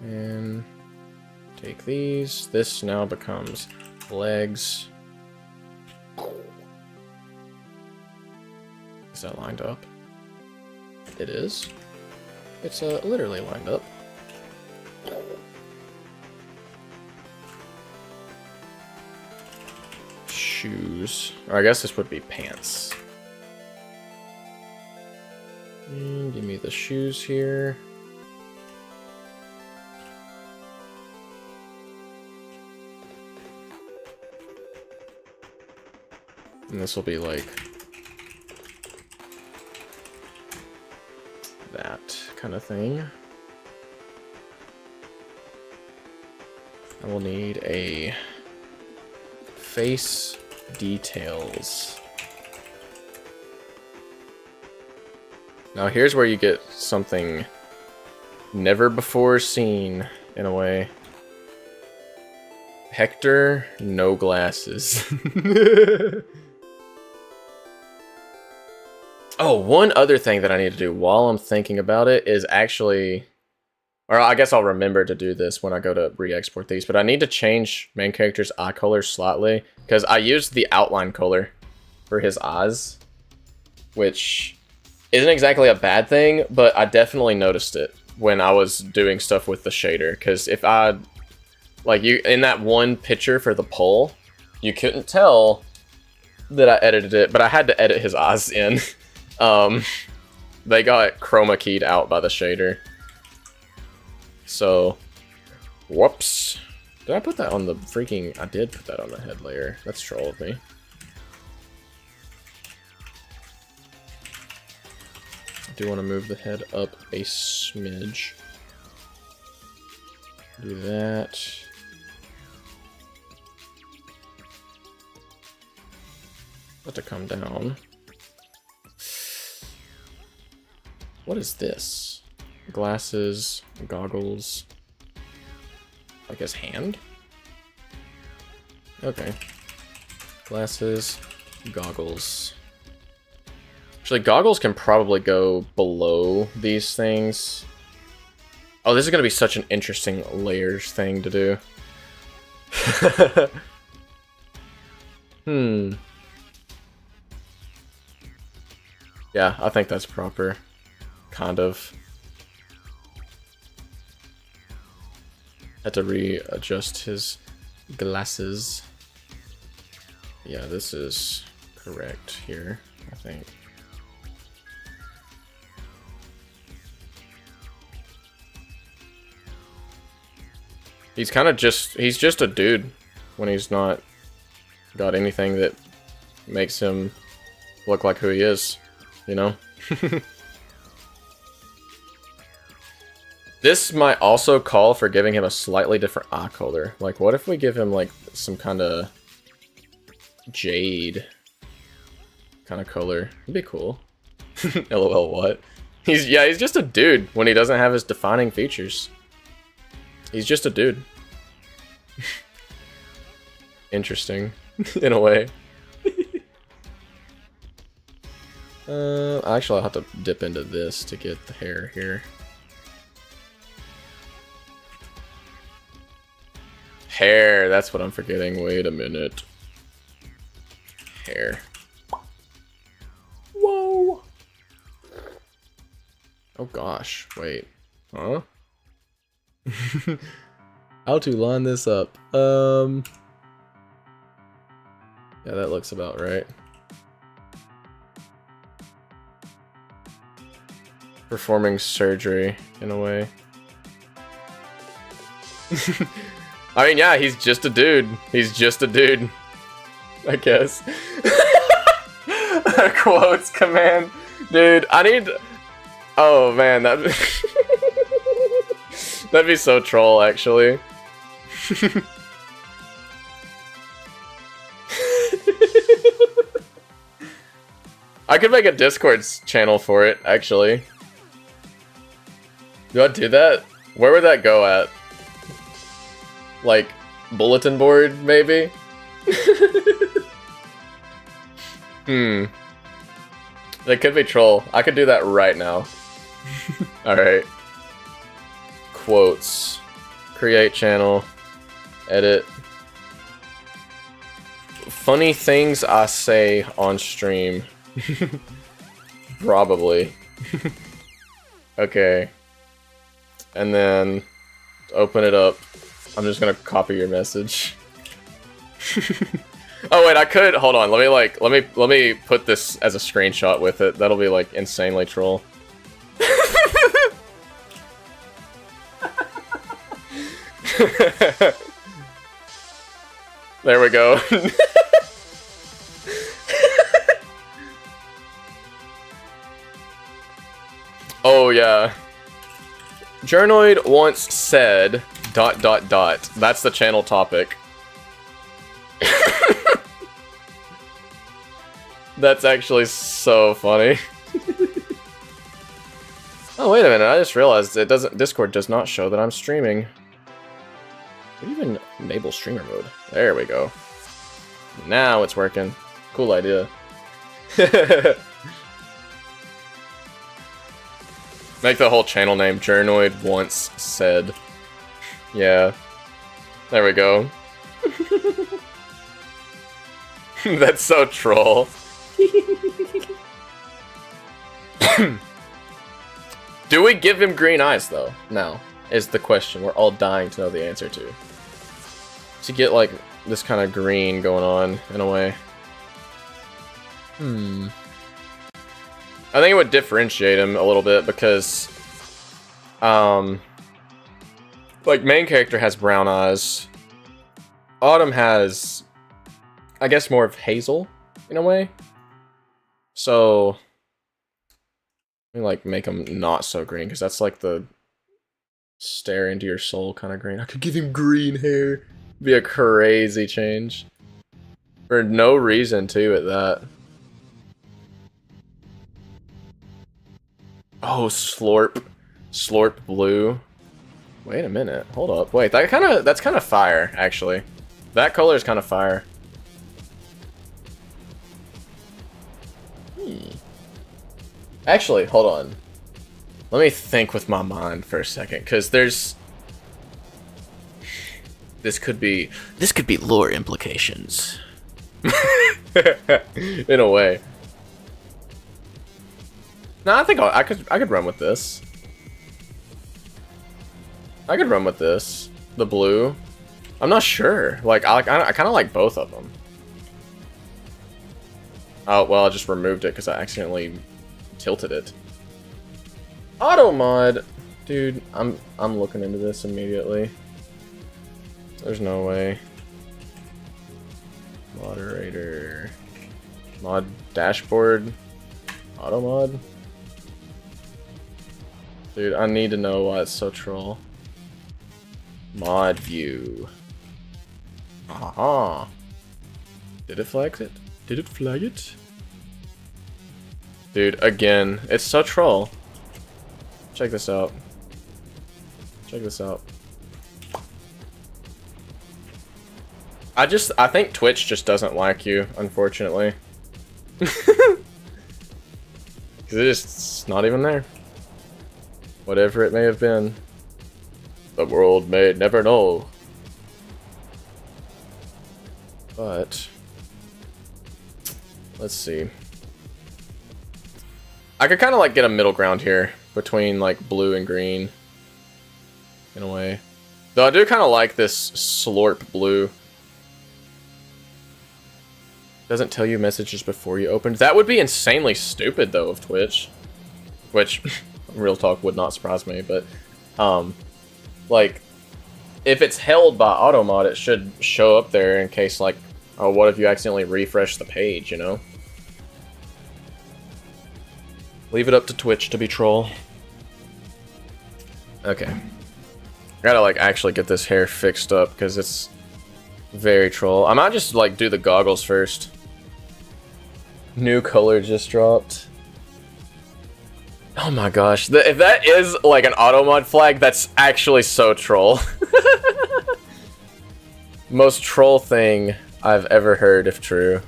And take these. This now becomes legs. Is that lined up? It is. It's literally lined up. Shoes. Or I guess this would be pants. And give me the shoes here. And this will be like that kind of thing. I will need a face details. Now here's where you get something never before seen, in a way. Hector, no glasses. Oh, one other thing that I need to do while I'm thinking about it is actually... Or I guess I'll remember to do this when I go to re-export these, but I need to change main character's eye color slightly, because I used the outline color for his eyes, which isn't exactly a bad thing, but I definitely noticed it when I was doing stuff with the shader, because if I... Like, you in that one picture for the poll, you couldn't tell that I edited it, but I had to edit his eyes in. They got chroma keyed out by the shader. So, whoops. Did I put that on the freaking... I did put that on the head layer. That's troll of me. I do want to move the head up a smidge. Do that. Let it come down. What is this? Glasses, goggles. Like his hand? Okay. Glasses, goggles. Actually, goggles can probably go below these things. Oh, this is going to be such an interesting layers thing to do. Yeah, I think that's proper. Kind of. Had to readjust his Glasses. Yeah, this is correct here, I think. He's kind of he's just a dude when he's not got anything that makes him look like who he is, you know? This might also call for giving him a slightly different eye color. Like, what if we give him, like, some kind of jade kind of color? It'd be cool. LOL, what? He's just a dude when he doesn't have his defining features. He's just a dude. Interesting, in a way. Actually, I'll have to dip into this to get the hair here. Hair, that's what I'm forgetting. Wait a minute. Hair. Whoa! Oh gosh, wait. Huh? How to line this up? Yeah, that looks about right. Performing surgery, in a way. I mean, yeah, he's just a dude. He's just a dude. I guess. Quotes command. Dude, I need... Oh, man, that'd be so troll, actually. I could make a Discord channel for it, actually. Do I do that? Where would that go at? Like, bulletin board, maybe? That could be troll. I could do that right now. Alright. Quotes. Create channel. Edit. Funny things I say on stream. Probably. Okay. And then open it up. I'm just gonna copy your message. Oh wait, I could hold on. Let me put this as a screenshot with it. That'll be like insanely troll. There we go. Oh yeah. Journoid once said ... That's the channel topic. That's actually so funny. Oh wait a minute, I just realized it doesn't. Discord does not show that I'm streaming. What even enable streamer mode? There we go. Now it's working. Cool idea. Make the whole channel name Journoid once said. Yeah. There we go. That's so troll. Do we give him green eyes, though? Now, is the question we're all dying to know the answer to. To get, like, this kind of green going on, in a way. I think it would differentiate him a little bit, because... like, main character has brown eyes. Autumn has... I guess more of hazel, in a way. So... let me, like, make him not so green, because that's, like, the... stare into your soul kind of green. I could give him green hair. Be a crazy change. For no reason, too, at that. Oh, Slorp. Slorp blue. Wait a minute. Hold up. Wait, that's kind of fire, actually. That color is kind of fire. Actually, hold on. Let me think with my mind for a second, because there's... This could be lore implications. In a way. No, I think I could run with this. I could run with this. The blue. I'm not sure. Like, I kind of like both of them. Oh, well, I just removed it because I accidentally tilted it. Auto mod, dude. I'm looking into this immediately. There's no way. Moderator. Mod dashboard. Auto mod. Dude, I need to know why it's so troll. Mod view. Aha. Did it flag it? Did it flag it? Dude, again, it's so troll. Check this out. Check this out. I think Twitch just doesn't like you, unfortunately. Because it's not even there. Whatever it may have been. The world may never know. But let's see. I could kind of like get a middle ground here between like blue and green. In a way. Though I do kind of like this slorp blue. Doesn't tell you messages before you open. That would be insanely stupid though of Twitch. Which, real talk, would not surprise me, but like, if it's held by automod, it should show up there in case, like, oh, what if you accidentally refresh the page, you know? Leave it up to Twitch to be troll. Okay. Gotta, like, actually get this hair fixed up, because it's very troll. I might just, like, do the goggles first. New color just dropped. Oh my gosh, if that is like an auto mod flag, that's actually so troll. Most troll thing I've ever heard, if true.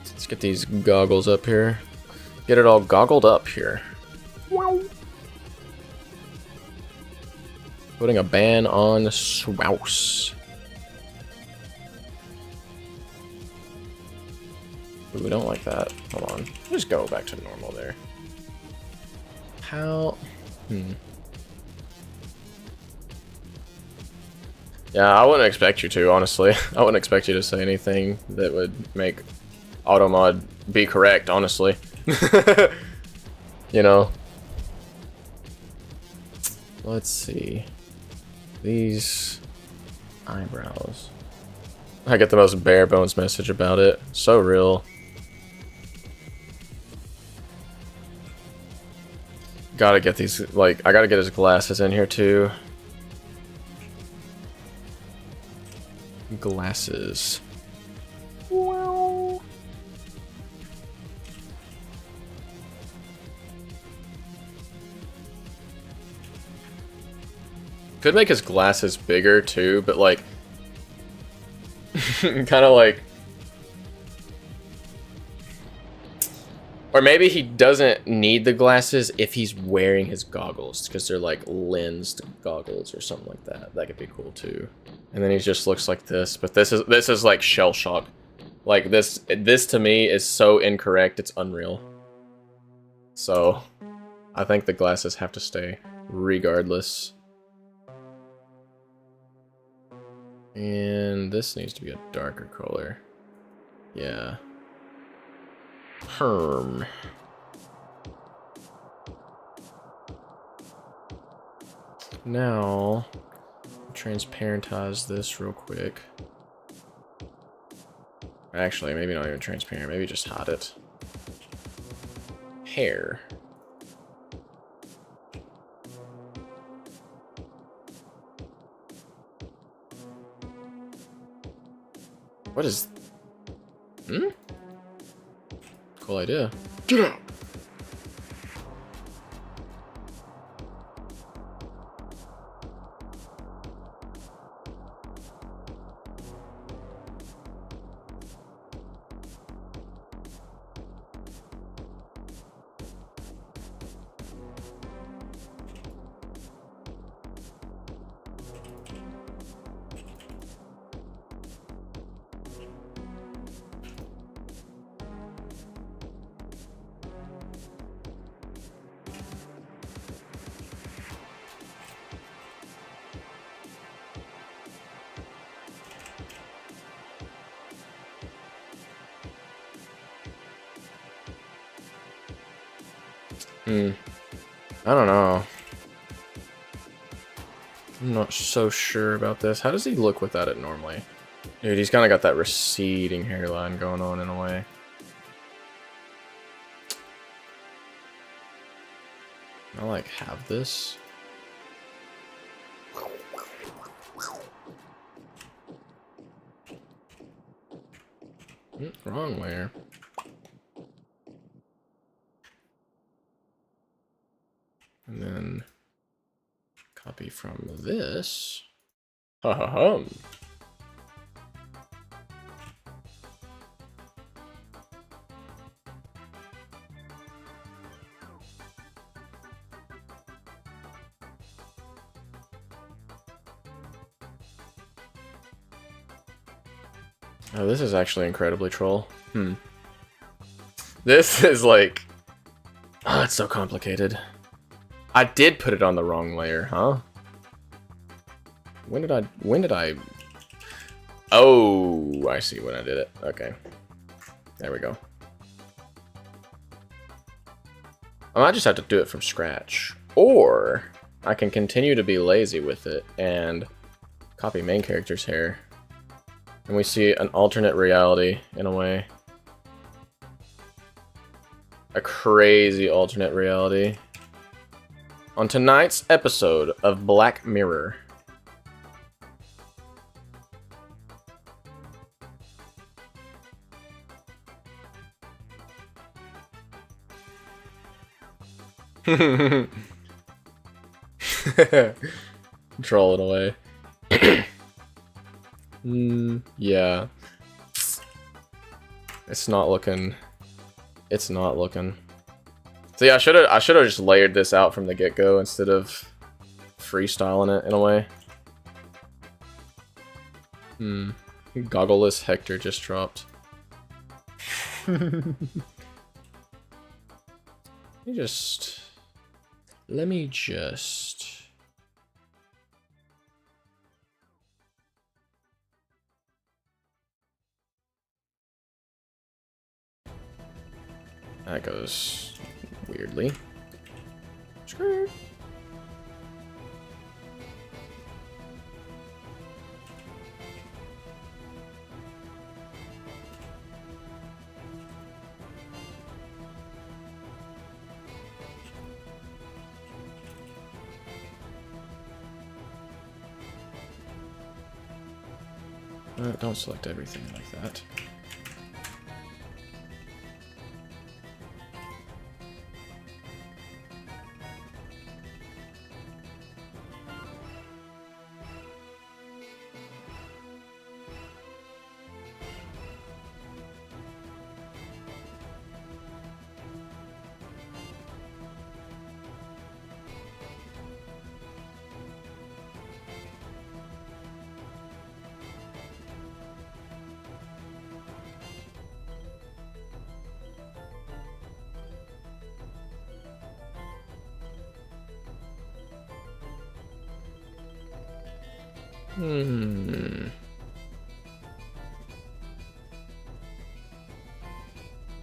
Let's get these goggles up here. Get it all goggled up here. Putting a ban on Swouse. Ooh, we don't like that. Hold on. Just go back to normal there. How? Yeah, I wouldn't expect you to, honestly. I wouldn't expect you to say anything that would make automod be correct, honestly. You know? Let's see. These eyebrows. I get the most bare bones message about it. So real. Gotta get these, like, I gotta get his glasses in here too. Glasses. Could make his glasses bigger too, but like, kind of like, or maybe he doesn't need the glasses if he's wearing his goggles, because they're like lensed goggles or something like that. That could be cool too. And then he just looks like this, but this is like shell shock. Like this to me is so incorrect, it's unreal. So I think the glasses have to stay regardless. And this needs to be a darker color. Yeah. Herm. Now, transparentize this real quick. Actually, maybe not even transparent. Maybe just hide it. Hair. What is... Cool idea. Get out! I don't know. I'm not so sure about this. How does he look without it normally? Dude, he's kind of got that receding hairline going on in a way. I like have this. Wrong layer. And then copy from this. Ha ha ha. Oh, this is actually incredibly troll. This is like... Oh, it's so complicated. I did put it on the wrong layer, huh? When did I... Oh, I see when I did it. Okay. There we go. I might just have to do it from scratch. Or I can continue to be lazy with it and copy main character's hair. And we see an alternate reality, in a way. A crazy alternate reality. On tonight's episode of Black Mirror. Troll it away. Yeah. It's not looking. It's not looking. So yeah, I should have just layered this out from the get-go instead of freestyling it in a way. Goggleless Hector just dropped. Let me just that goes weirdly. Screw. Don't select everything like that.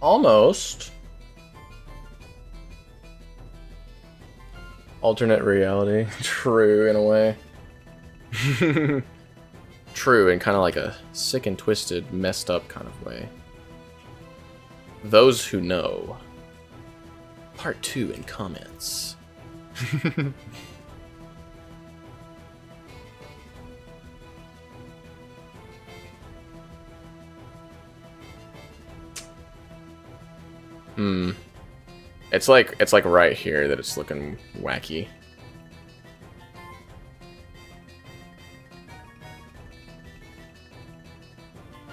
Almost. Alternate reality. True, in a way. True, in kind of like a sick and twisted, messed up kind of way. Those who know. Part 2 in comments. It's like right here that it's looking wacky.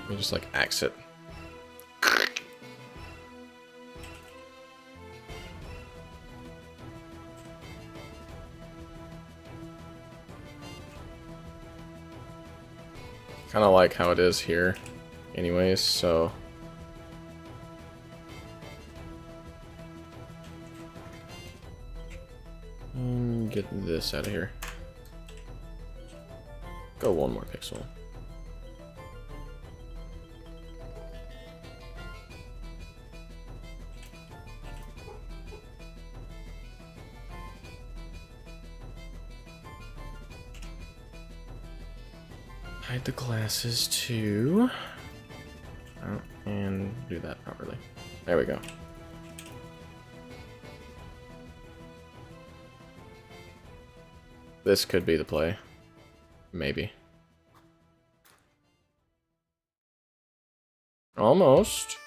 Let me just like axe it. Kind of like how it is here anyways, so get this out of here. Go one more pixel. Hide the glasses too. Oh, and do that properly. There we go. This could be the play. Maybe. Almost.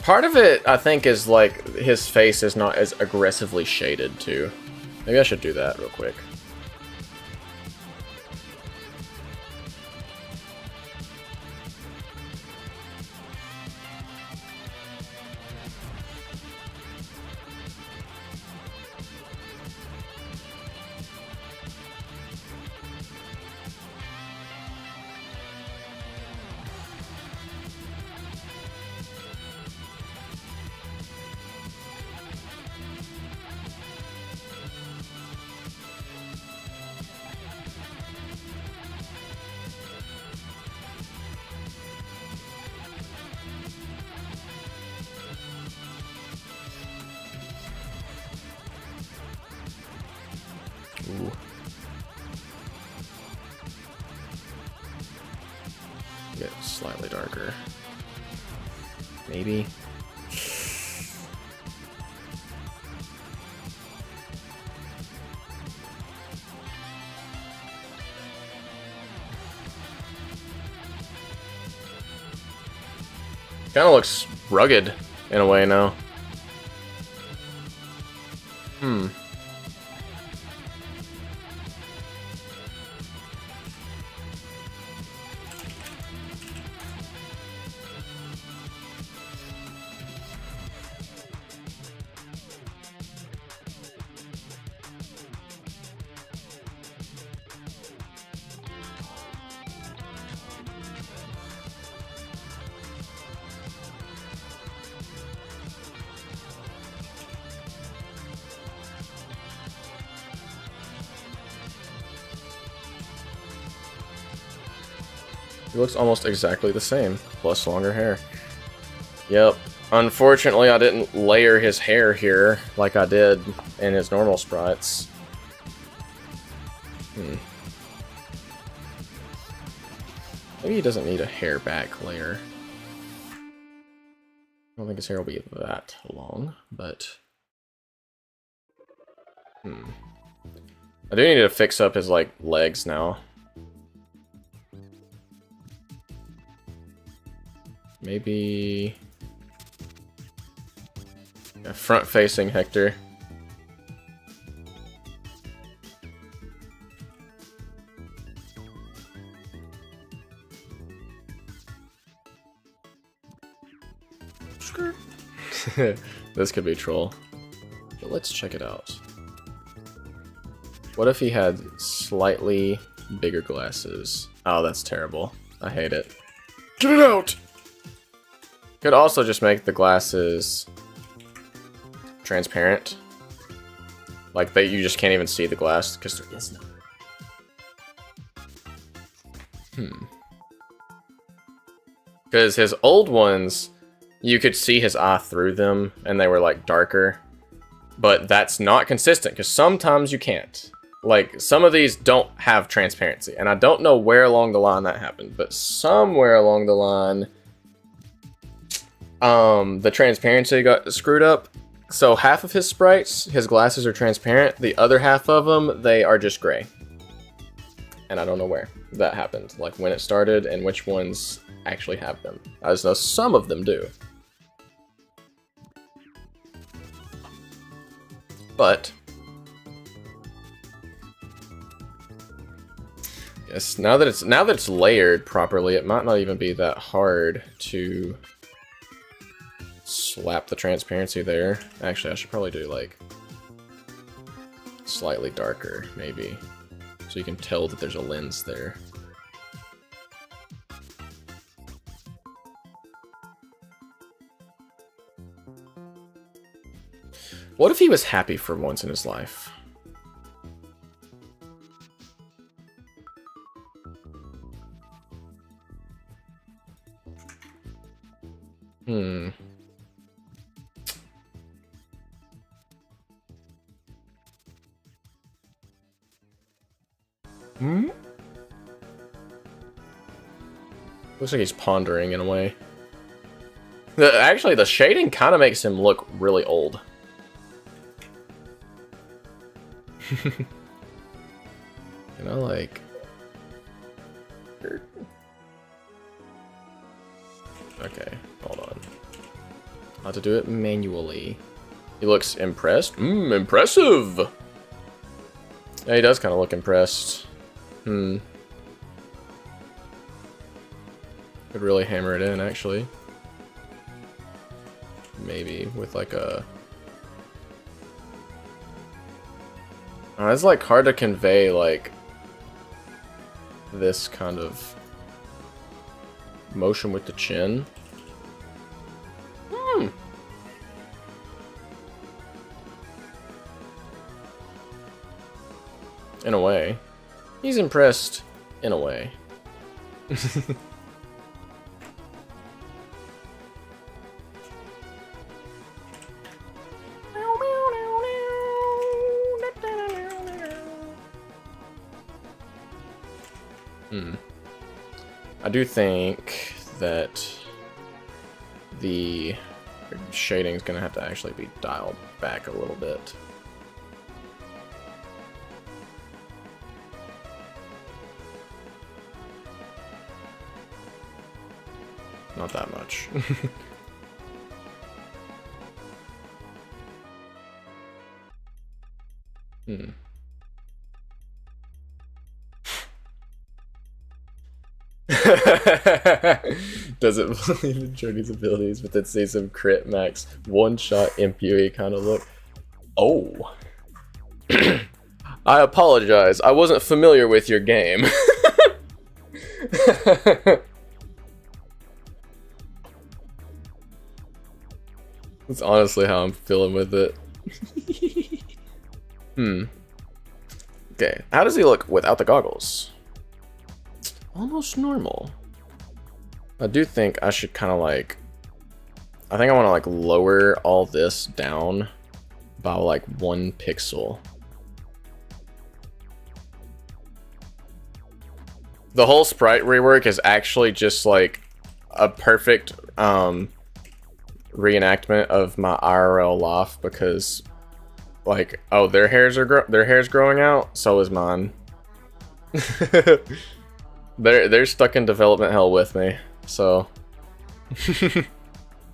Part of it, I think, is like his face is not as aggressively shaded too. Maybe I should do that real quick. Ooh. Get slightly darker. Maybe. Kinda looks rugged in a way now. He looks almost exactly the same, plus longer hair. Yep. Unfortunately, I didn't layer his hair here like I did in his normal sprites. Maybe he doesn't need a hair back layer. I don't think his hair will be that long, but... I do need to fix up his, like, legs now. Maybe... a front-facing Hector. This could be troll. But let's check it out. What if he had slightly bigger glasses? Oh, that's terrible. I hate it. Get it out! Could also just make the glasses transparent. Like, you just can't even see the glass, because there is none. Because his old ones, you could see his eye through them, and they were, like, darker. But that's not consistent, because sometimes you can't. Like, some of these don't have transparency, and I don't know where along the line that happened, but somewhere along the line... the transparency got screwed up. So half of his sprites, his glasses are transparent. The other half of them, they are just gray. And I don't know where that happened. Like when it started and which ones actually have them. I just know some of them do. But... yes, now that it's layered properly, it might not even be that hard to slap the transparency there. Actually, I should probably do like slightly darker, maybe, so you can tell that there's a lens there. What if he was happy for once in his life? Hmm. Hmm? Looks like he's pondering in a way. Actually, the shading kind of makes him look really old. You know, like... Okay, hold on. I'll have to do it manually. He looks impressed. Impressive! Yeah, he does kind of look impressed. Could really hammer it in, actually. Maybe with like a... it's like hard to convey like this kind of motion with the chin. In a way. He's impressed in a way. I do think that the shading is going to have to actually be dialed back a little bit. Not that much. Doesn't believe in Journey's abilities, but then sees some crit max one-shot impue kind of look. Oh. I apologize. I wasn't familiar with your game. That's honestly how I'm feeling with it. Okay, how does he look without the goggles? Almost normal. I do think I should kind of like... I think I want to like lower all this down by like 1 pixel. The whole sprite rework is actually just like a perfect reenactment of my IRL life, because like, oh, their hair's growing out, so is mine. They're stuck in development hell with me, so.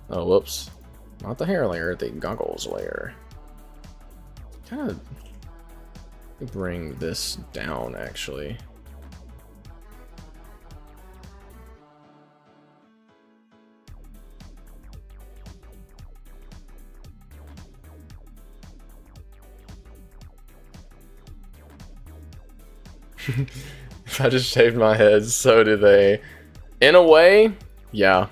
Oh, whoops. Not the hair layer, the goggles layer. Kind of bring this down, actually. If I just shaved my head, so do they. In a way, yeah.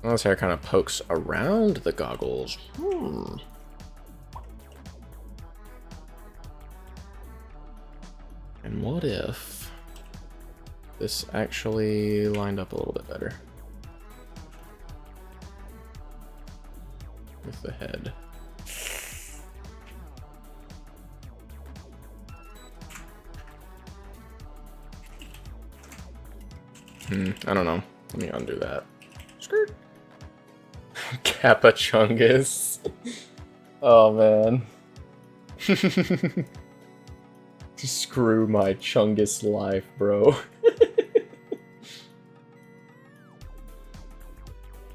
Well, his hair kind of pokes around the goggles. And what if this actually lined up a little bit better with the head? I don't know. Let me undo that. Skirt. Kappa Chungus. Oh man. Screw my Chungus life, bro.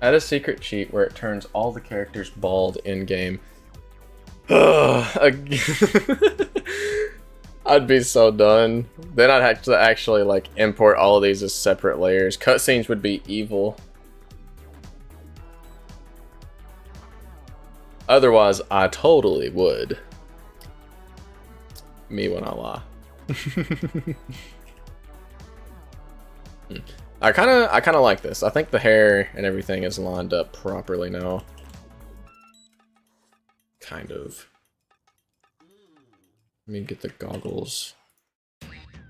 Add a secret cheat where it turns all the characters bald in-game. I'd be so done. Then I'd have to actually like import all of these as separate layers. Cutscenes would be evil. Otherwise, I totally would. Me when I lie. I kind of like this. I think the hair and everything is lined up properly now. Kind of. Let me get the goggles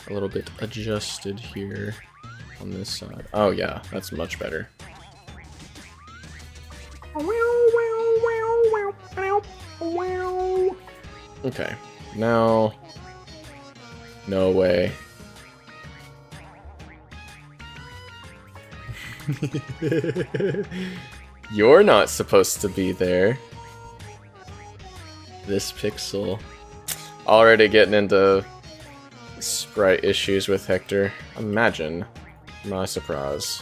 a little bit adjusted here on this side. Oh yeah, that's much better. Okay, now, no way. You're not supposed to be there. This pixel. Already getting into sprite issues with Hector. Imagine my surprise.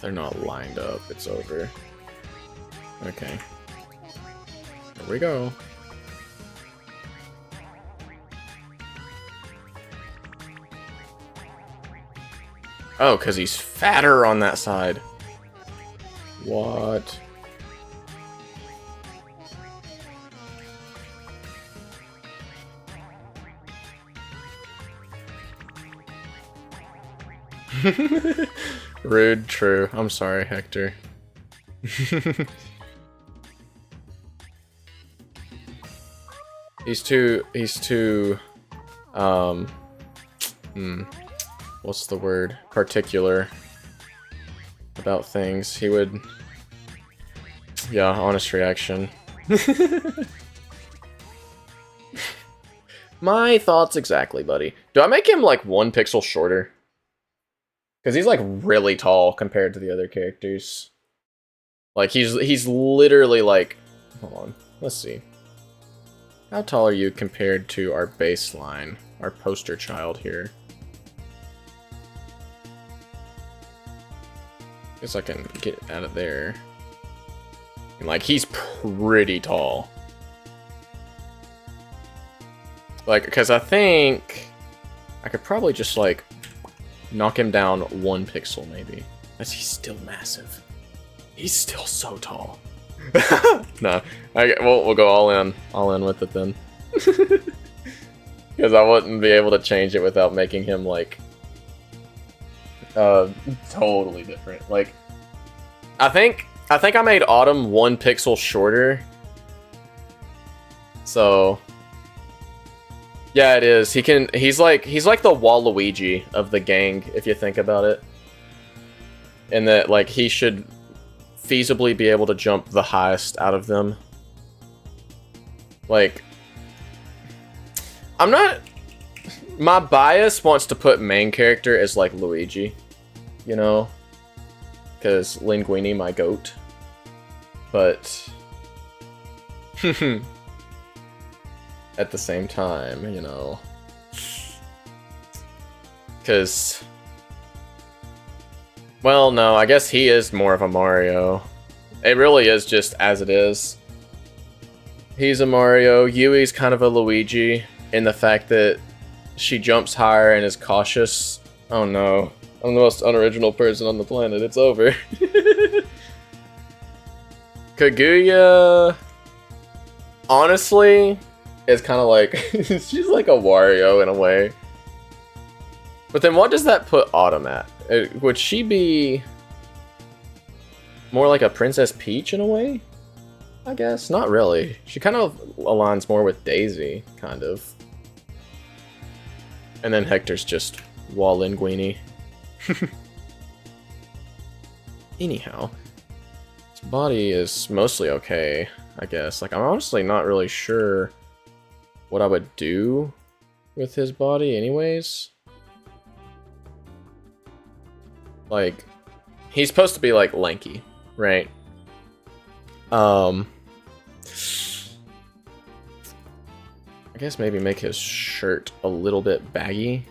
They're not lined up. It's over. Okay. Here we go. Oh, because he's fatter on that side. What? Rude, true. I'm sorry, Hector. He's too, what's the word? Particular about things. He would, yeah, honest reaction. My thoughts exactly, buddy. Do I make him like 1 pixel shorter? Because he's like really tall compared to the other characters. Like he's literally like, hold on, let's see. How tall are you compared to our baseline, our poster child here? Guess I can get out of there. And like he's pretty tall. Like, because I think I could probably just like knock him down 1 pixel maybe. He's still massive. He's still so tall. No, we'll go all in with it then. Because I wouldn't be able to change it without making him like totally different. Like, I think I made Autumn 1 pixel shorter. So yeah, it is. He's like the Waluigi of the gang, if you think about it. And that like he should feasibly be able to jump the highest out of them. Like, my bias wants to put main character as like Luigi, you know? Because Linguini, my goat. But at the same time, you know, because, well, no, I guess he is more of a Mario. It really is just as it is. He's a Mario. Yui's kind of a Luigi in the fact that she jumps higher and is cautious. Oh no, I'm the most unoriginal person on the planet. It's over. Kaguya, honestly, is kind of like, she's like a Wario in a way. But then what does that put Autumn at? Would she be more like a Princess Peach in a way? I guess, not really. She kind of aligns more with Daisy, kind of. And then Hector's just Wallinguini. Anyhow, his body is mostly okay, I guess. Like, I'm honestly not really sure what I would do with his body anyways. Like, he's supposed to be, like, lanky, right? I guess maybe make his shirt a little bit baggy.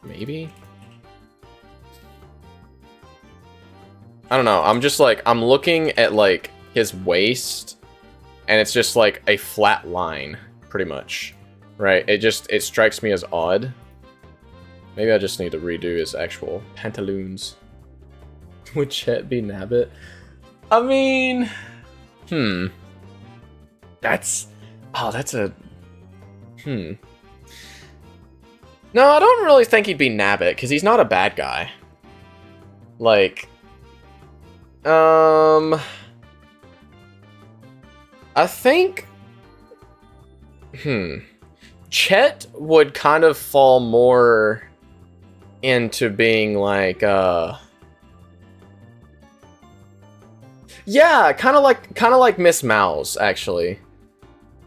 Maybe? I don't know, I'm just like, I'm looking at like his waist and it's just like a flat line, pretty much, right? It strikes me as odd. Maybe I just need to redo his actual pantaloons. Would Chet be Nabbit? I mean, that's a, No, I don't really think he'd be Nabbit, because he's not a bad guy. Like, I think, Chet would kind of fall more into being like, yeah, kind of like Miss Mouse, actually.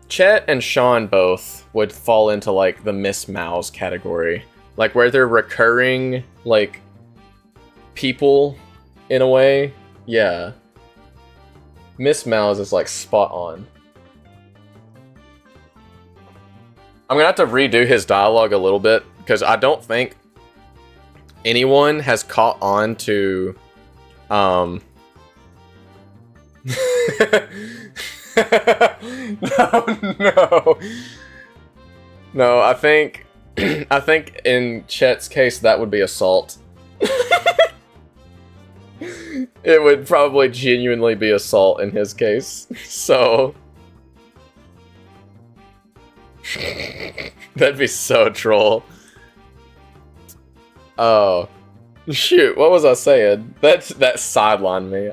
Chet and Sean both would fall into like the Miss Mouse category, like where they're recurring like people in a way. Yeah, Miss Mouse is like spot on. I'm gonna have to redo his dialogue a little bit because I don't think anyone has caught on to No, I think in Chet's case that would be assault. It would probably genuinely be assault in his case. So that'd be so troll. Oh shoot, what was I saying? That sidelined me.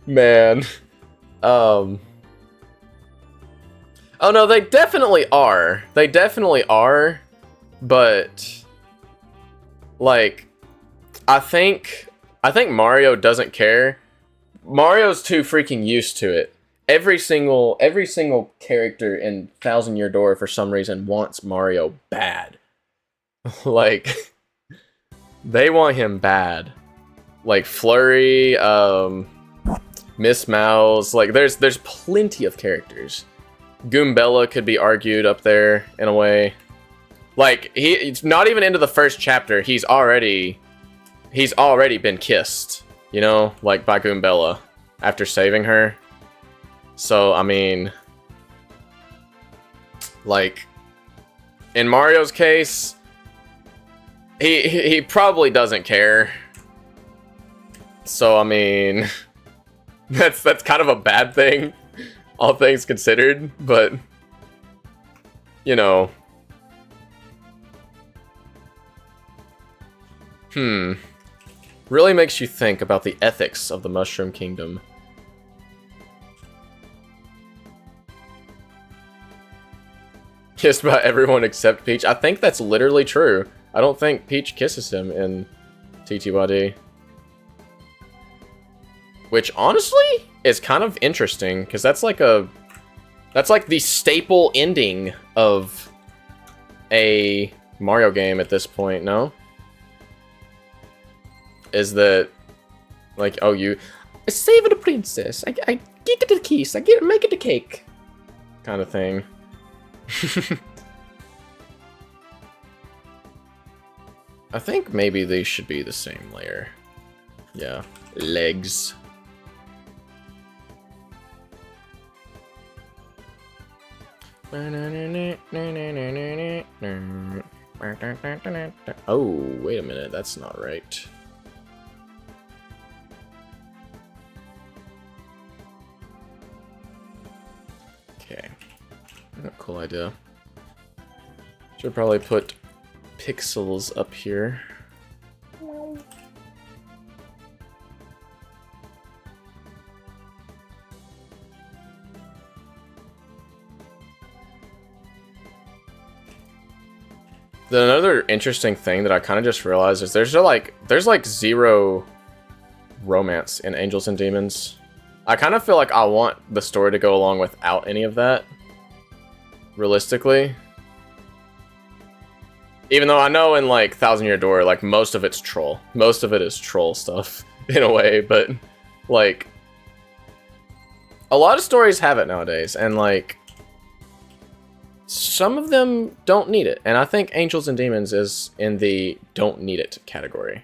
Man. Oh no, they definitely are. They definitely are. But like I think Mario doesn't care. Mario's too freaking used to it. Every single character in Thousand Year Door for some reason wants Mario bad. Like they want him bad. Like Flurry, Miss Mouse, like there's plenty of characters. Goombella could be argued up there in a way. Like it's not even into the first chapter, he's already been kissed, you know, like by Goombella after saving her. So I mean, like in Mario's case, he probably doesn't care. So I mean, that's kind of a bad thing, all things considered, but you know. Really makes you think about the ethics of the Mushroom Kingdom. Kissed by everyone except Peach. I think that's literally true. I don't think Peach kisses him in TTYD. Which, honestly, is kind of interesting, because that's like the staple ending of a Mario game at this point, no? Is that, like, oh, you save the princess, I get the keys, make it the cake, kind of thing. I think maybe they should be the same layer. Yeah, legs. Oh, wait a minute, that's not right. Okay, cool idea. Should probably put pixels up here. Another interesting thing that I kind of just realized is there's like zero romance in Angels and Demons. I kind of feel like I want the story to go along without any of that, realistically. Even though I know in like Thousand Year Door, like most of it's troll. Most of it is troll stuff in a way, but like a lot of stories have it nowadays, and like some of them don't need it. And I think Angels and Demons is in the don't need it category.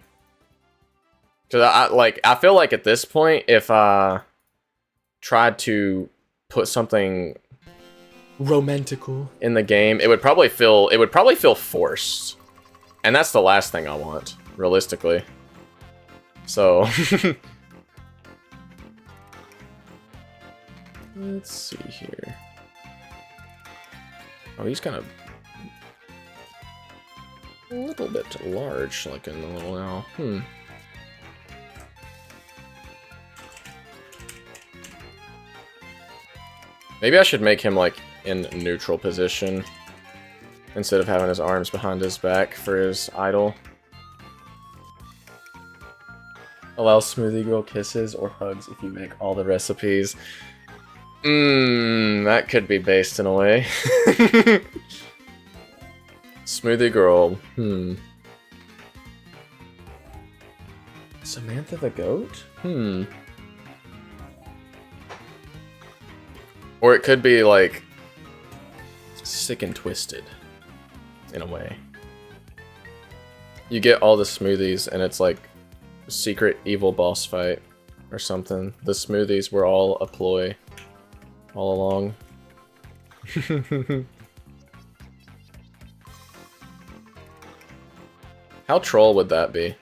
Cause I feel like at this point, if I tried to put something romantical in the game, it would probably feel forced, and that's the last thing I want, realistically. So let's see here. Oh, he's kind of a little bit large, like in the little now. Maybe I should make him like in neutral position instead of having his arms behind his back for his idol. Allow Smoothie Girl kisses or hugs if you make all the recipes. That could be based in a way. Smoothie Girl, Samantha the Goat? Or it could be like Sick and Twisted, in a way. You get all the smoothies and it's like a secret evil boss fight or something. The smoothies were all a ploy all along. How troll would that be?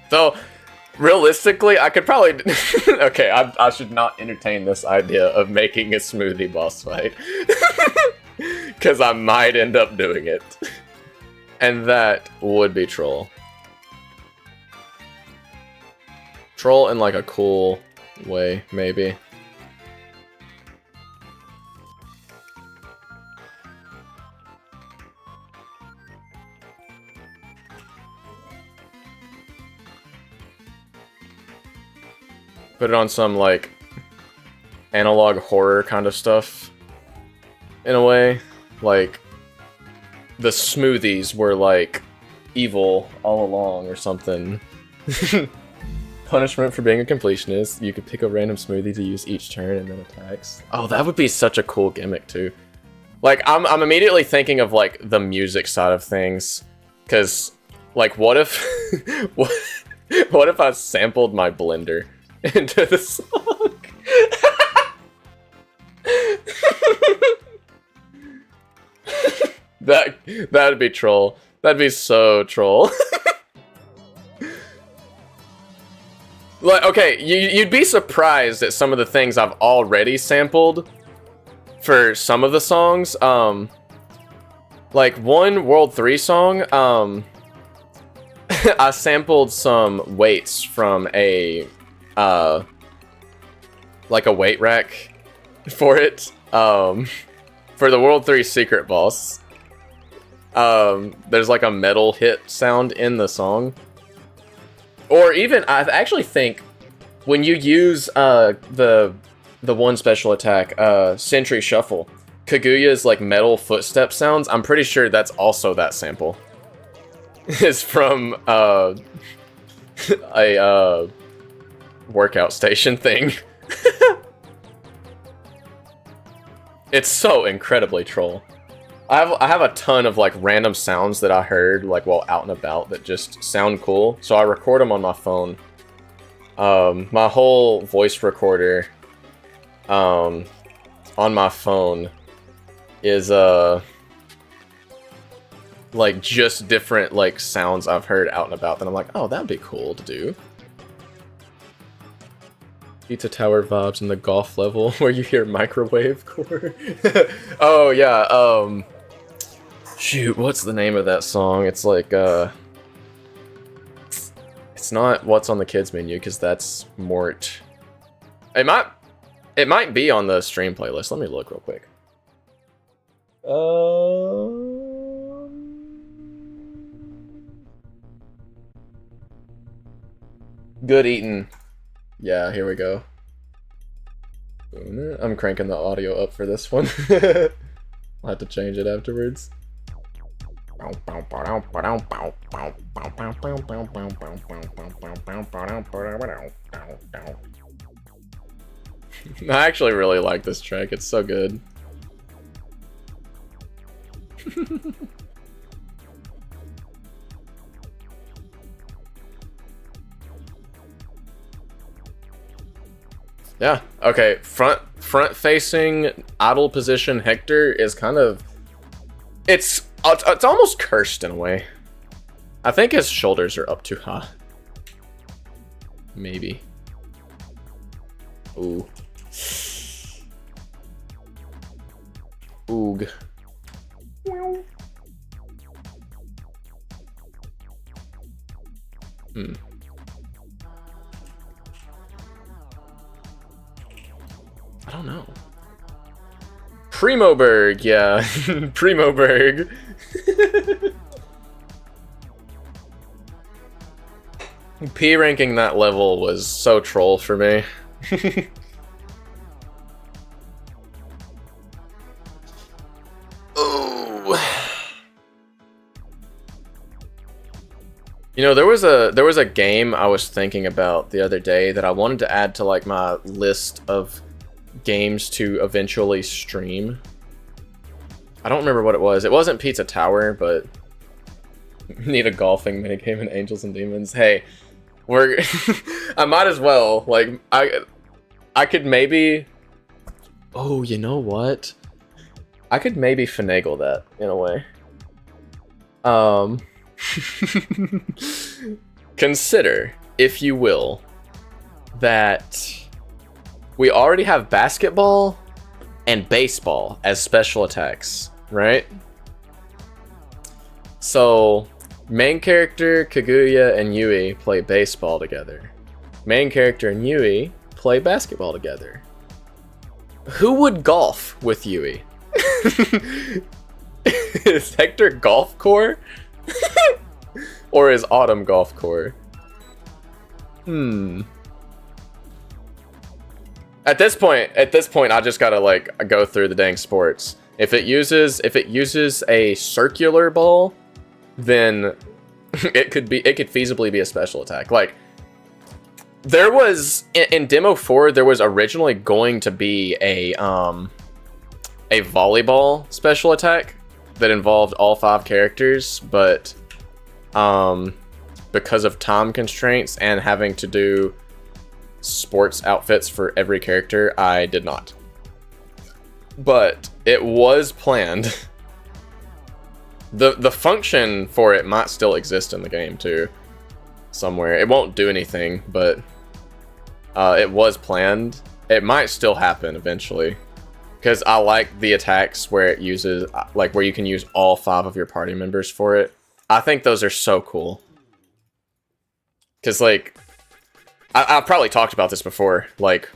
So, realistically, I could probably... Okay, I should not entertain this idea of making a smoothie boss fight. Because I might end up doing it. And that would be troll. Troll in like a cool way, maybe. Put it on some like analog horror kind of stuff in a way. Like the smoothies were like evil all along or something. Punishment for being a completionist. You could pick a random smoothie to use each turn and then attacks. Oh, that would be such a cool gimmick too. Like I'm immediately thinking of like the music side of things, because like what if what if I sampled my blender into the song? That'd be troll. That'd be so troll. Like, okay, you'd be surprised at some of the things I've already sampled for some of the songs. Like one World 3 song, I sampled some weights from a like a weight rack for it, for the World 3 secret boss. There's like a metal hit sound in the song. Or even, I actually think, when you use the one special attack, Sentry Shuffle, Kaguya's like metal footstep sounds, I'm pretty sure that's also that sample. It's from a workout station thing. It's so incredibly troll. I have a ton of like random sounds that I heard like while out and about that just sound cool, so I record them on my phone. My whole voice recorder on my phone is like just different like sounds I've heard out and about that I'm like, oh, that'd be cool to do. Pizza Tower vibes in the golf level where you hear microwave core. Oh yeah, shoot, what's the name of that song? It's like it's not What's on the Kids Menu, because that's Mort. It It might be on the stream playlist. Let me look real quick. Good eating. Yeah, here we go. I'm cranking the audio up for this one. I'll have to change it afterwards. I actually really like this track. It's so good. Yeah. Okay. Front facing idle position Hector is kind of it's almost cursed in a way. I think his shoulders are up too high. Maybe. Ooh. Oog. Hmm. I don't know. Primoberg, yeah. Primoberg. P ranking that level was so troll for me. Ooh. You know, there was a game I was thinking about the other day that I wanted to add to like my list of games to eventually stream. I don't remember what it was. It wasn't Pizza Tower, but need a golfing minigame in Angels and Demons. Hey, we're I might as well. Like I could maybe. Oh, you know what? I could maybe finagle that in a way. Consider, if you will, that we already have basketball and baseball as special attacks, right? So, main character Kaguya and Yui play baseball together. Main character and Yui play basketball together. Who would golf with Yui? Is Hector Golf Core? Or is Autumn Golf Core? At this point, I just gotta like go through the dang sports. If it uses a circular ball, then it could feasibly be a special attack. Like there was in Demo 4, there was originally going to be a volleyball special attack that involved all 5 characters, but because of time constraints and having to do sports outfits for every character, I did not. But it was planned. The function for it might still exist in the game too, somewhere. It won't do anything, but it was planned. It might still happen eventually, because I like the attacks where it uses, like where you can use all 5 of your party members for it. I think those are so cool. Because like, I've probably talked about this before, like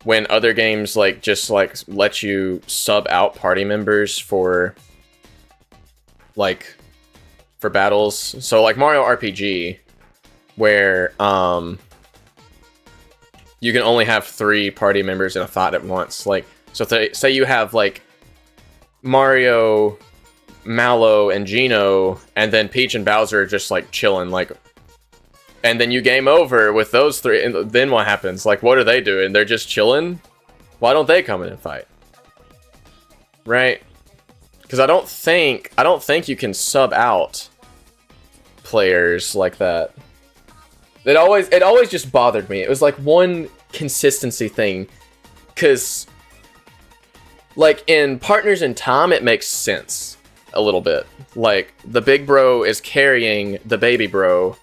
when other games like just like let you sub out party members for battles. So like Mario RPG, where you can only have 3 party members in a fight at once. Like, so say you have like Mario, Mallow, and Geno, and then Peach and Bowser are just like chilling, like, and then you game over with those 3, and then what happens? Like, what are they doing? They're just chilling? Why don't they come in and fight? Right? Because I don't think you can sub out players like that. It always just bothered me. It was like one consistency thing. Because like in Partners in Time, it makes sense a little bit. Like the big bro is carrying the baby bro,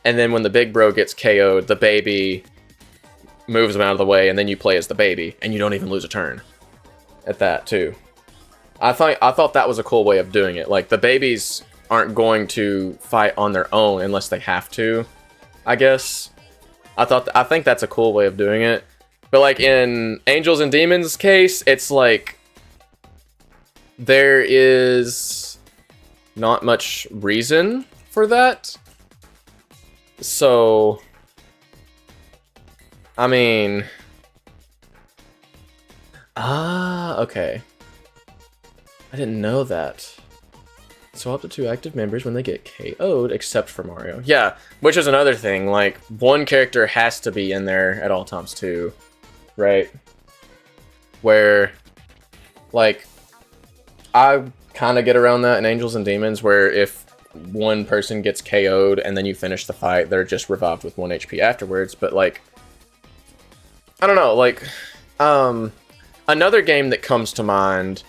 and then when the big bro gets KO'd, the baby moves him out of the way, and then you play as the baby, and you don't even lose a turn at that too. I thought that was a cool way of doing it. Like the babies aren't going to fight on their own unless they have to, I guess. I think that's a cool way of doing it. But like in Angels and Demons case, it's like there is not much reason for that. So, I mean, okay. I didn't know that. So up to 2 active members when they get KO'd, except for Mario. Yeah, which is another thing. Like, one character has to be in there at all times too, right? Where, like, I kind of get around that in Angels and Demons, where if one person gets KO'd and then you finish the fight, they're just revived with 1 HP afterwards. But, like, I don't know, like, another game that comes to mind,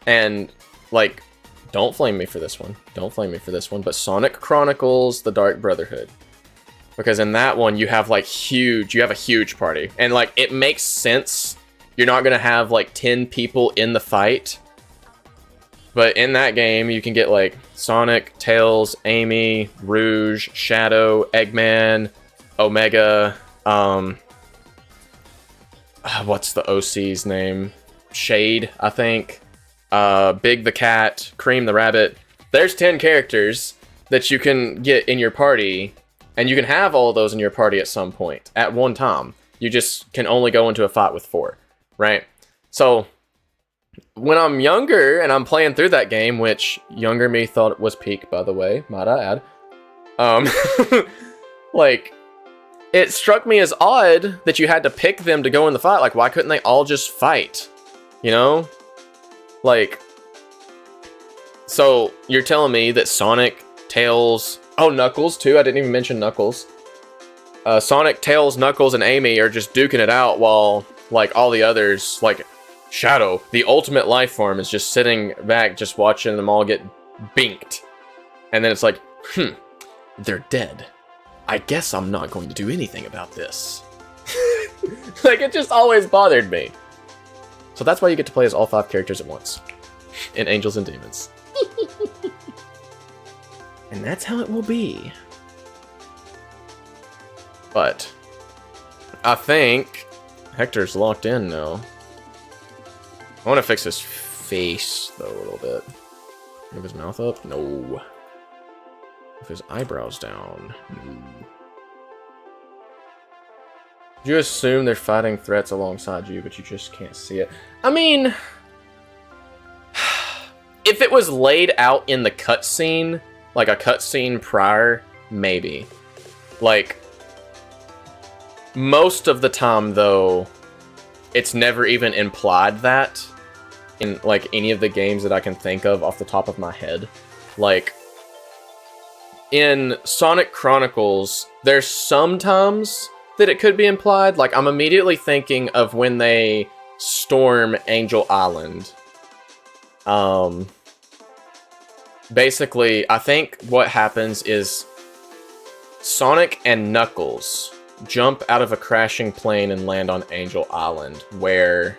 and, like, don't flame me for this one. Don't flame me for this one. But Sonic Chronicles: The Dark Brotherhood. Because in that one, you have, like, you have a huge party. And, like, it makes sense. You're not going to have, like, 10 people in the fight. But in that game, you can get, like, Sonic, Tails, Amy, Rouge, Shadow, Eggman, Omega, what's the OC's name? Shade, I think. Big the Cat, Cream the Rabbit. There's 10 characters that you can get in your party, and you can have all of those in your party at some point, at one time. You just can only go into a fight with 4, right? So, when I'm younger and I'm playing through that game, which younger me thought it was peak, by the way, might I add, like, it struck me as odd that you had to pick them to go in the fight. Like, why couldn't they all just fight? You know? Like, so you're telling me that Sonic, Tails, oh, Knuckles too, I didn't even mention Knuckles. Sonic, Tails, Knuckles, and Amy are just duking it out while, like, all the others, like, Shadow, the ultimate life form, is just sitting back, just watching them all get binked. And then it's like, they're dead. I guess I'm not going to do anything about this. Like, it just always bothered me. So that's why you get to play as all 5 characters at once. In Angels and Demons. And that's how it will be. But I think Hector's locked in now. I want to fix his face, though, a little bit. Move his mouth up? No. Move his eyebrows down? No. You assume they're fighting threats alongside you, but you just can't see it. I mean, if it was laid out in the cutscene, like a cutscene prior, maybe. Like, most of the time, though, it's never even implied that in, like, any of the games that I can think of off the top of my head. Like, in Sonic Chronicles, there's sometimes that it could be implied. Like, I'm immediately thinking of when they storm Angel Island. Basically, I think what happens is Sonic and Knuckles jump out of a crashing plane and land on Angel Island, where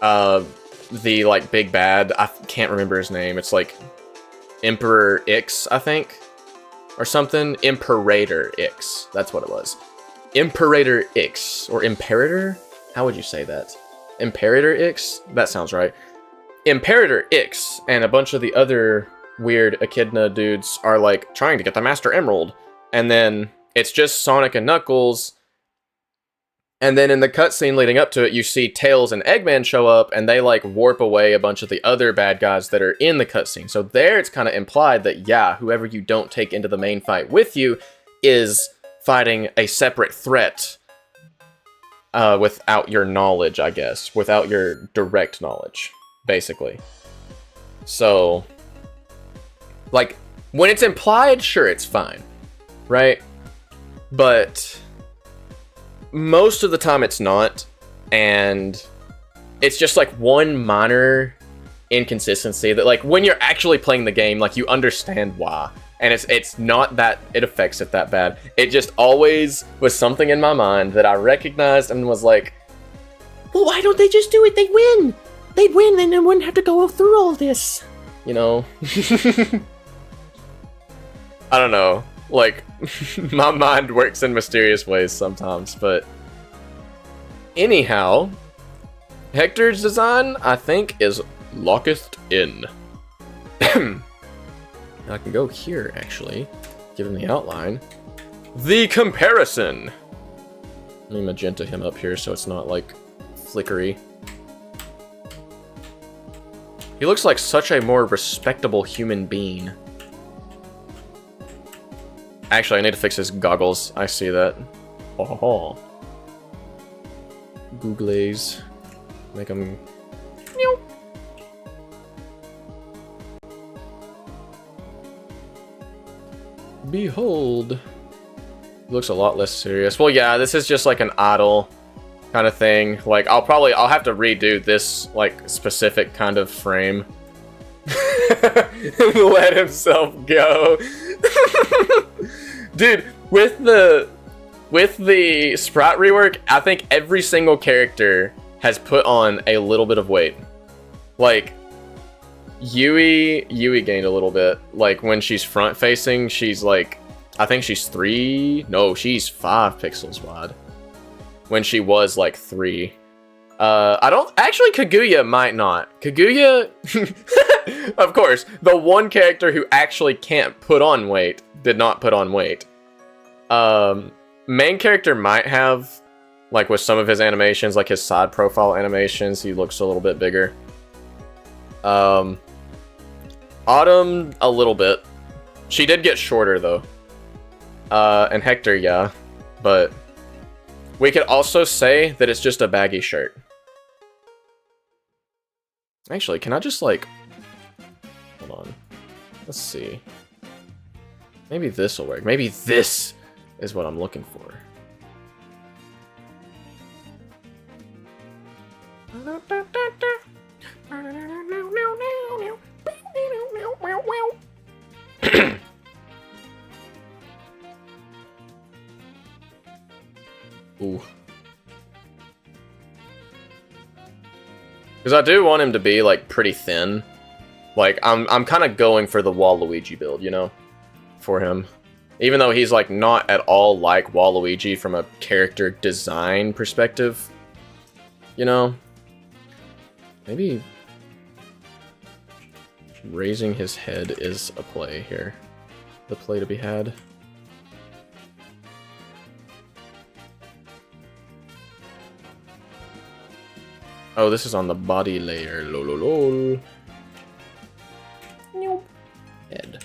the, like, big bad, I can't remember his name, it's like Emperor Ix, I think, or something. Imperator Ix, that's what it was. Imperator Ix, or Imperator? How would you say that? Imperator Ix? That sounds right. Imperator Ix and a bunch of the other weird Echidna dudes are, like, trying to get the Master Emerald. And then it's just Sonic and Knuckles. And then in the cutscene leading up to it, you see Tails and Eggman show up, and they, like, warp away a bunch of the other bad guys that are in the cutscene. So there it's kind of implied that, yeah, whoever you don't take into the main fight with you is fighting a separate threat without your knowledge, I guess. Without your direct knowledge, basically. So, like, when it's implied, sure, it's fine, right? But most of the time it's not, and it's just, like, one minor inconsistency that, like, when you're actually playing the game, like, you understand why. And it's not that it affects it that bad. It just always was something in my mind that I recognized and was like, well, why don't they just do it? They'd win! They'd win and then wouldn't have to go through all this. You know? I don't know. Like, my mind works in mysterious ways sometimes, but Anyhow, Hector's design, I think, is locketh in. I can go here, actually, give him the outline. The comparison! Let me magenta him up here so it's not, like, flickery. He looks like such a more respectable human being. Actually, I need to fix his goggles. I see that. Oh, Googlaze. Make him... Behold. Looks a lot less serious. Well, yeah, this is just like an idle kind of thing. Like, I'll have to redo this, like, specific kind of frame. Let himself go. Dude, with the sprite rework, I think every single character has put on a little bit of weight. Like, Yui gained a little bit. Like, when she's front facing, she's like, I think she's 5 pixels wide. When she was like 3. I don't, actually Kaguya might not. Kaguya, of course, the one character who actually can't put on weight, did not put on weight. Main character might have, like with some of his animations, like his side profile animations, he looks a little bit bigger. Autumn, a little bit. She did get shorter though. And Hector, yeah. But we could also say that it's just a baggy shirt. Actually, can I just like... Hold on. Let's see. Maybe this will work. Maybe this is what I'm looking for. Ooh. Because I do want him to be like pretty thin. Like I'm kind of going for the Waluigi build, you know, for him. Even though he's like not at all like Waluigi from a character design perspective, you know. Maybe raising his head is a play here. The play to be had. Oh, this is on the body layer. Lol. Head.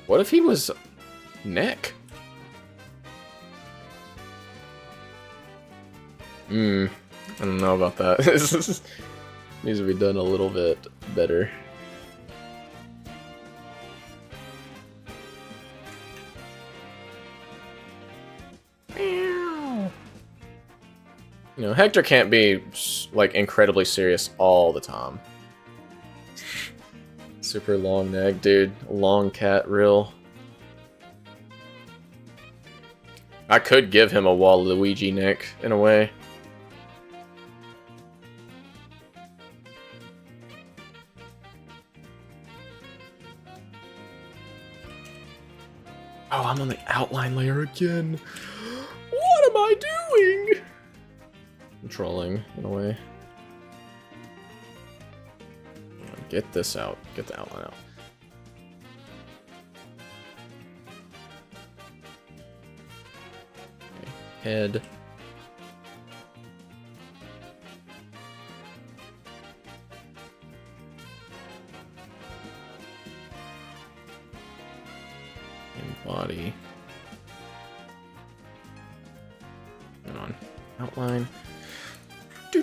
What if he was neck? I don't know about that. This needs to be done a little bit better. You know, Hector can't be, like, incredibly serious all the time. Super long neck, dude. Long cat reel. I could give him a Waluigi neck, in a way. Oh, I'm on the outline layer again. What am I doing? I'm trolling, in a way. Get this out. Get the outline out. Okay. Head. And body. Hang on. Outline. Do.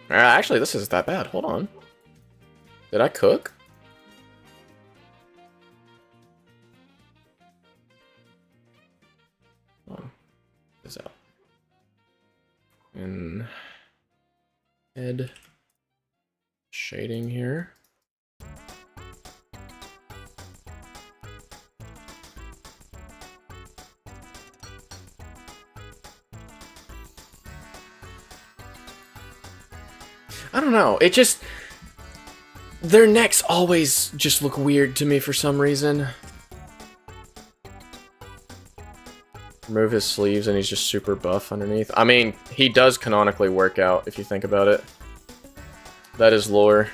Actually, this isn't that bad. Hold on. Did I cook? And head shading here. I don't know, it just... Their necks always just look weird to me for some reason. Remove his sleeves and he's just super buff underneath. I mean, he does canonically work out if you think about it. That is lore.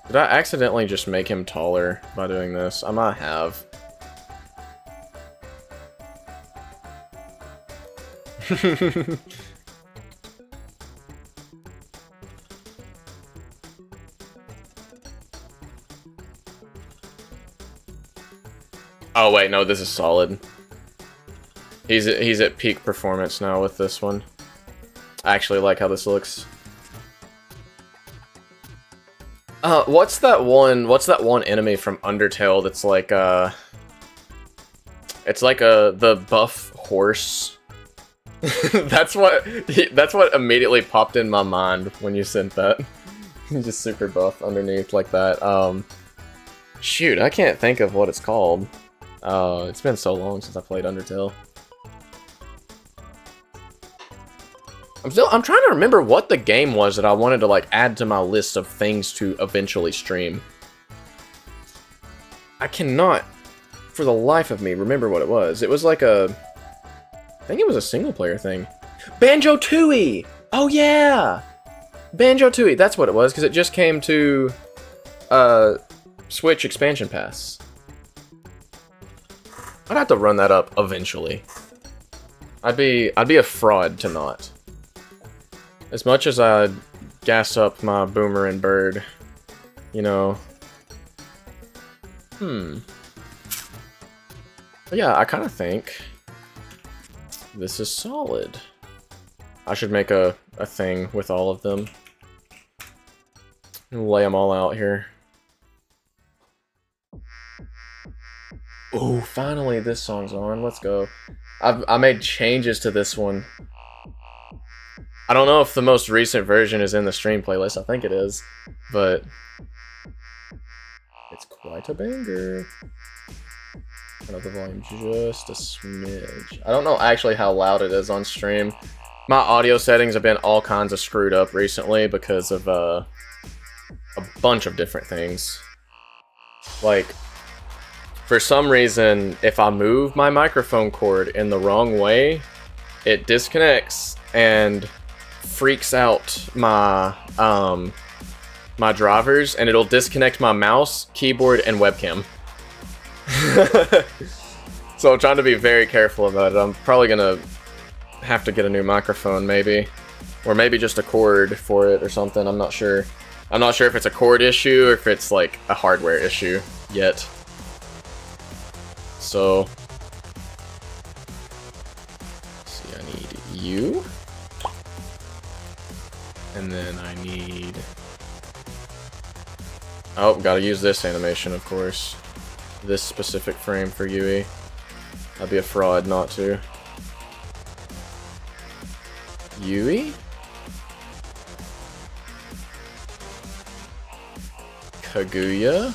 Did I accidentally just make him taller by doing this? I might have. Oh wait, no, this is solid. He's at peak performance now with this one. I actually like how this looks. What's that one enemy from Undertale that's like it's like the buff horse. that's what immediately popped in my mind when you sent that. He's just super buff underneath like that. Shoot, I can't think of what it's called. It's been so long since I played Undertale. I'm trying to remember what the game was that I wanted to like add to my list of things to eventually stream. I cannot, for the life of me, remember what it was. It was like I think it was a single player thing. Banjo-Tooie! Oh yeah! Banjo-Tooie, that's what it was, because it just came to Switch expansion pass. I'd have to run that up eventually. I'd be a fraud to not. As much as I'd gas up my Boomer and Bird, you know. But yeah, I kind of think this is solid. I should make a thing with all of them. And lay them all out here. Oh, finally this song's on. Let's go. I made changes to this one. I don't know if the most recent version is in the stream playlist. I think it is, but it's quite a banger. Turn up the volume just a smidge. I don't know actually how loud it is on stream. My audio settings have been all kinds of screwed up recently because of a bunch of different things. Like, for some reason, if I move my microphone cord in the wrong way, it disconnects and freaks out my my drivers, and it'll disconnect my mouse, keyboard, and webcam. So I'm trying to be very careful about it. I'm probably gonna have to get a new microphone, maybe, or maybe just a cord for it or something. I'm not sure. I'm not sure if it's a cord issue or if it's like a hardware issue yet. So, let's see, I need you. And then I need... Oh, gotta use this animation, of course. This specific frame for Yui. I'd be a fraud not to. Yui? Kaguya?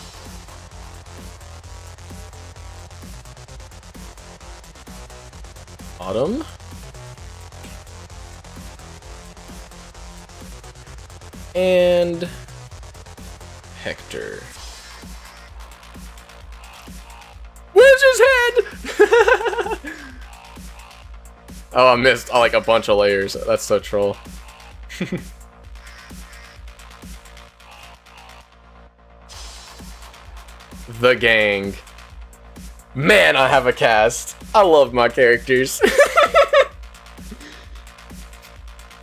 Autumn? And Hector. Where's his head? Oh, I missed like a bunch of layers. That's so troll. The gang. Man, I have a cast. I love my characters.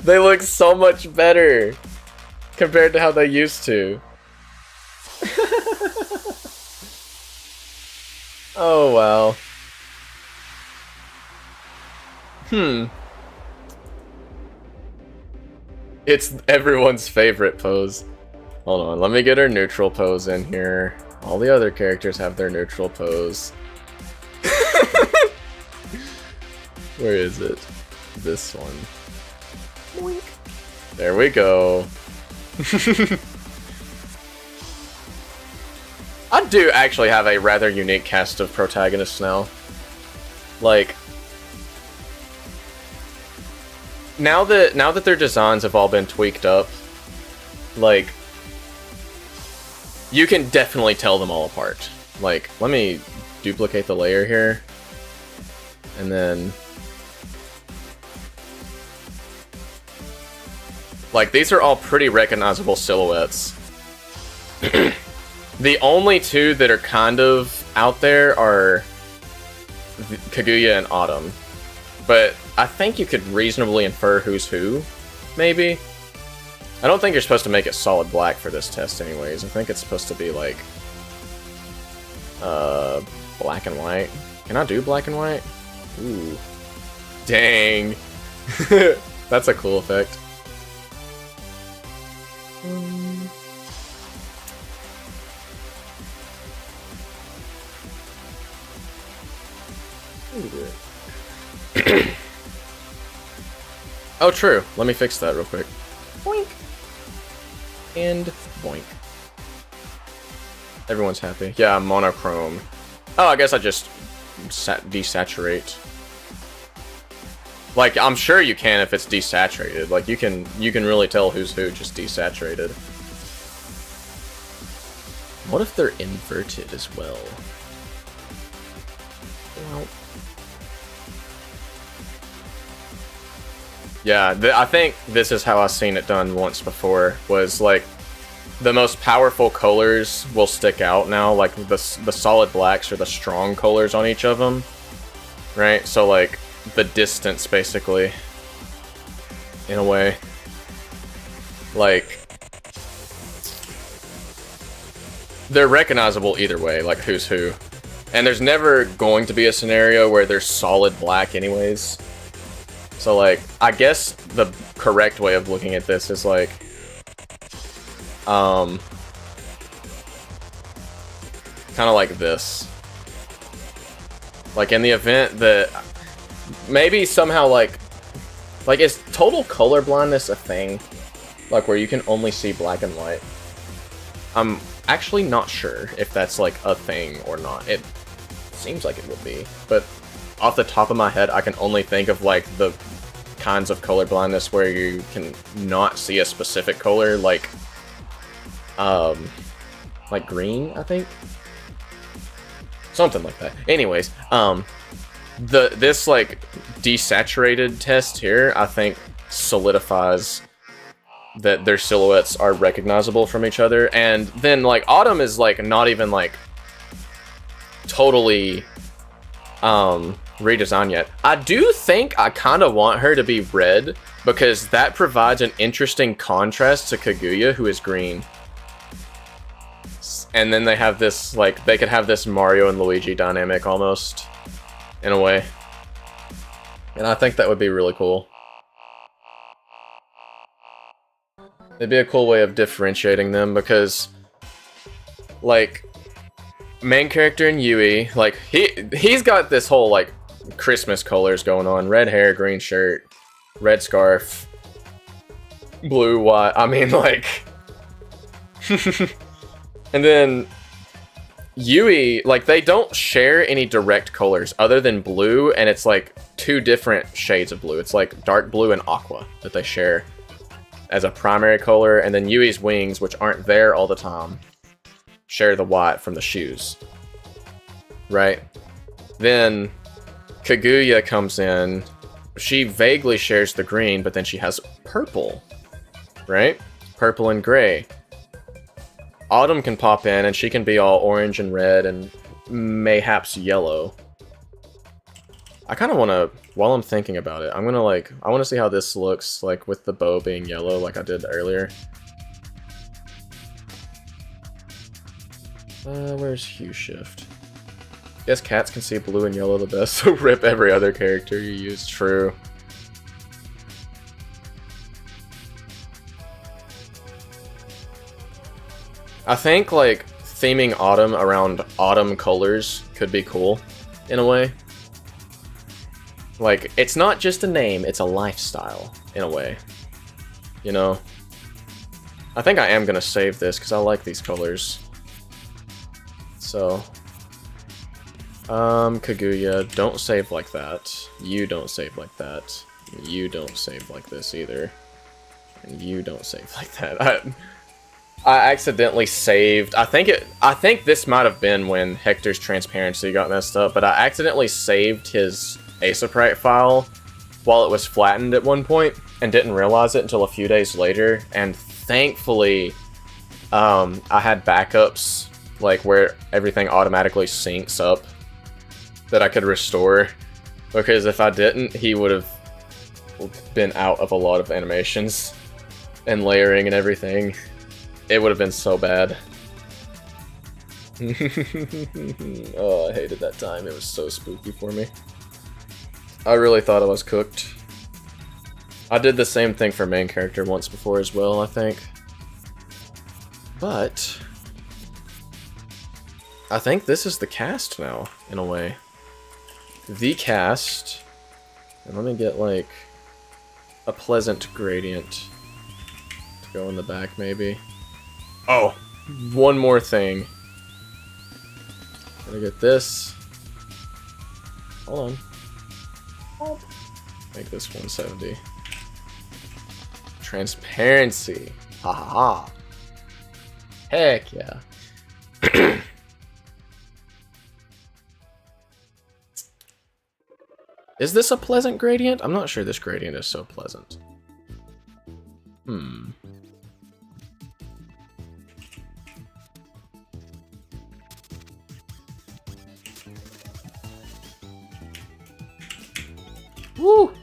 They look so much better compared to how they used to. Oh, wow. It's everyone's favorite pose. Hold on, let me get her neutral pose in here. All the other characters have their neutral pose. Where is it? This one. Boink. There we go. I do actually have a rather unique cast of protagonists now. Like, now that their designs have all been tweaked up, like, you can definitely tell them all apart. Like, let me duplicate the layer here, and then, like, these are all pretty recognizable silhouettes. The only two that are kind of out there are Kaguya and Autumn. But I think you could reasonably infer who's who, maybe? I don't think you're supposed to make it solid black for this test anyways. I think it's supposed to be like, black and white. Can I do black and white? Ooh. Dang. That's a cool effect. Oh, true. Let me fix that real quick. Boink. And boink. Everyone's happy. Yeah, monochrome. Oh, I guess I just desaturate. Like, I'm sure you can if it's desaturated. Like, you can really tell who's who just desaturated. What if they're inverted as well? Well. Yeah, I think this is how I've seen it done once before, was like, the most powerful colors will stick out now, like the solid blacks are the strong colors on each of them, right? So like, the distance basically, in a way. Like, they're recognizable either way, like who's who. And there's never going to be a scenario where there's solid black anyways. So like, I guess the correct way of looking at this is like, kind of like this. Like in the event that maybe somehow like is total color blindness a thing? Like where you can only see black and white? I'm actually not sure if that's like a thing or not. It seems like it would be, but off the top of my head, I can only think of like the kinds of color blindness where you can not see a specific color, like green, I think, something like that. Anyways, this like desaturated test here, I think solidifies that their silhouettes are recognizable from each other, and then like Autumn is like not even like totally redesigned yet. I do think I kind of want her to be red because that provides an interesting contrast to Kaguya, who is green. And then they have this, like, they could have this Mario and Luigi dynamic almost, in a way. And I think that would be really cool. It'd be a cool way of differentiating them because, like, main character in Yui, like, he's got this whole, like, Christmas colors going on. Red hair, green shirt, red scarf, blue, white, I mean, like... And then Yui, like, they don't share any direct colors other than blue, and it's like 2 different shades of blue. It's like dark blue and aqua that they share as a primary color, and then Yui's wings, which aren't there all the time, share the white from the shoes, right? Then Kaguya comes in, she vaguely shares the green, but then she has purple, right? Purple and gray. Autumn can pop in, and she can be all orange and red, and mayhaps yellow. I kind of want to, while I'm thinking about it, I'm gonna like, I want to see how this looks, like, with the bow being yellow, like I did earlier. Where's hue shift? Guess cats can see blue and yellow the best, so rip every other character you use. True. I think, like, theming autumn around autumn colors could be cool, in a way. Like, it's not just a name, it's a lifestyle, in a way. You know? I think I am gonna save this, because I like these colors. So... Kaguya, don't save like that. You don't save like that. You don't save like this either. And you don't save like that. I accidentally saved... I think this might have been when Hector's transparency got messed up, but I accidentally saved his Aesoprite file while it was flattened at one point, and didn't realize it until a few days later, and thankfully, I had backups, like, where everything automatically syncs up, that I could restore, because if I didn't, he would have been out of a lot of animations, and layering and everything. It would have been so bad. Oh, I hated that time, it was so spooky for me. I really thought I was cooked. I did the same thing for main character once before as well, I think. But... I think this is the cast now, in a way. The cast... And let me get, like, a pleasant gradient to go in the back, maybe. Oh! One more thing. Gotta get this. Hold on. Make this 170. Transparency. Ha ha ha. Heck yeah. Is this a pleasant gradient? I'm not sure this gradient is so pleasant. Woo!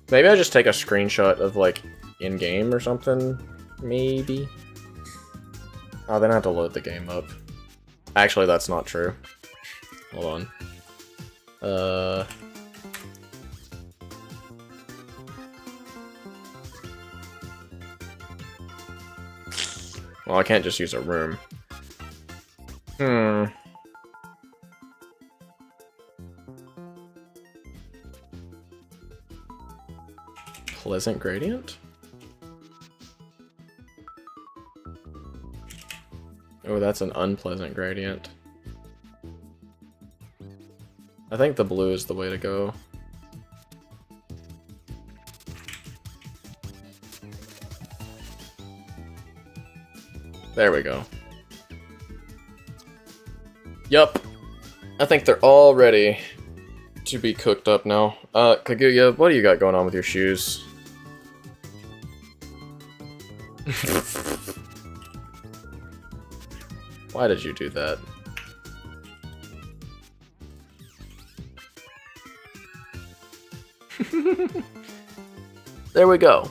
Maybe I just take a screenshot of, like, in-game or something? Maybe? Oh, then I have to load the game up. Actually, that's not true. Hold on. Well, I can't just use a room. Pleasant gradient? Oh, that's an unpleasant gradient. I think the blue is the way to go. There we go. Yup. I think they're all ready to be cooked up now. Kaguya, what do you got going on with your shoes? Why did you do that? There we go.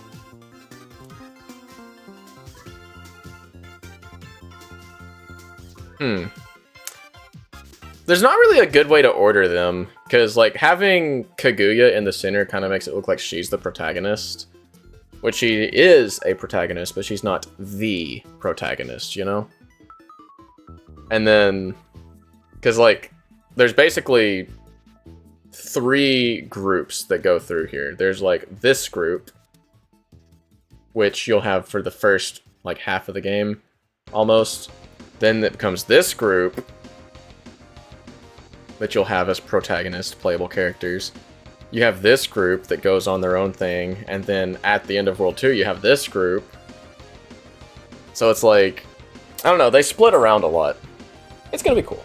There's not really a good way to order them, because, like, having Kaguya in the center kind of makes it look like she's the protagonist. Which she is a protagonist, but she's not the protagonist, you know? And then, because, like, there's basically 3 groups that go through here. There's, like, this group, which you'll have for the first, like, half of the game, almost. Then it becomes this group, that you'll have as protagonist playable characters. You have this group that goes on their own thing, and then at the end of World 2, you have this group. So it's like, I don't know, they split around a lot. It's gonna be cool.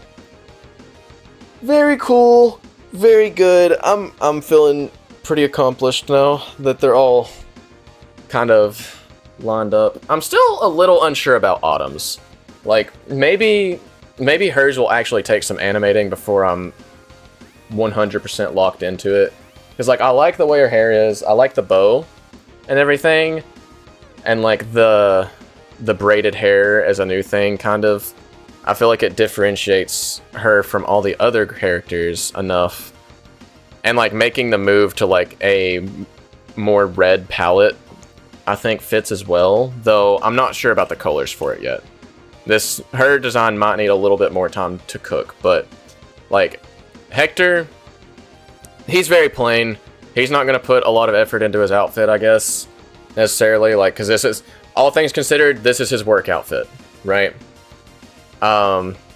Very cool, very good. I'm feeling pretty accomplished now that they're all kind of lined up. I'm still a little unsure about Autumn's. Like, maybe hers will actually take some animating before I'm 100% locked into it. Because, like, I like the way her hair is, I like the bow and everything, and, like, the braided hair as a new thing, kind of. I feel like it differentiates her from all the other characters enough And like making the move to like a more red palette, I think fits as well, though I'm not sure about the colors for it yet. Her design might need a little bit more time to cook, but like Hector, he's very plain. He's not going to put a lot of effort into his outfit, I guess, necessarily, like, because this is, all things considered, this is his work outfit, right?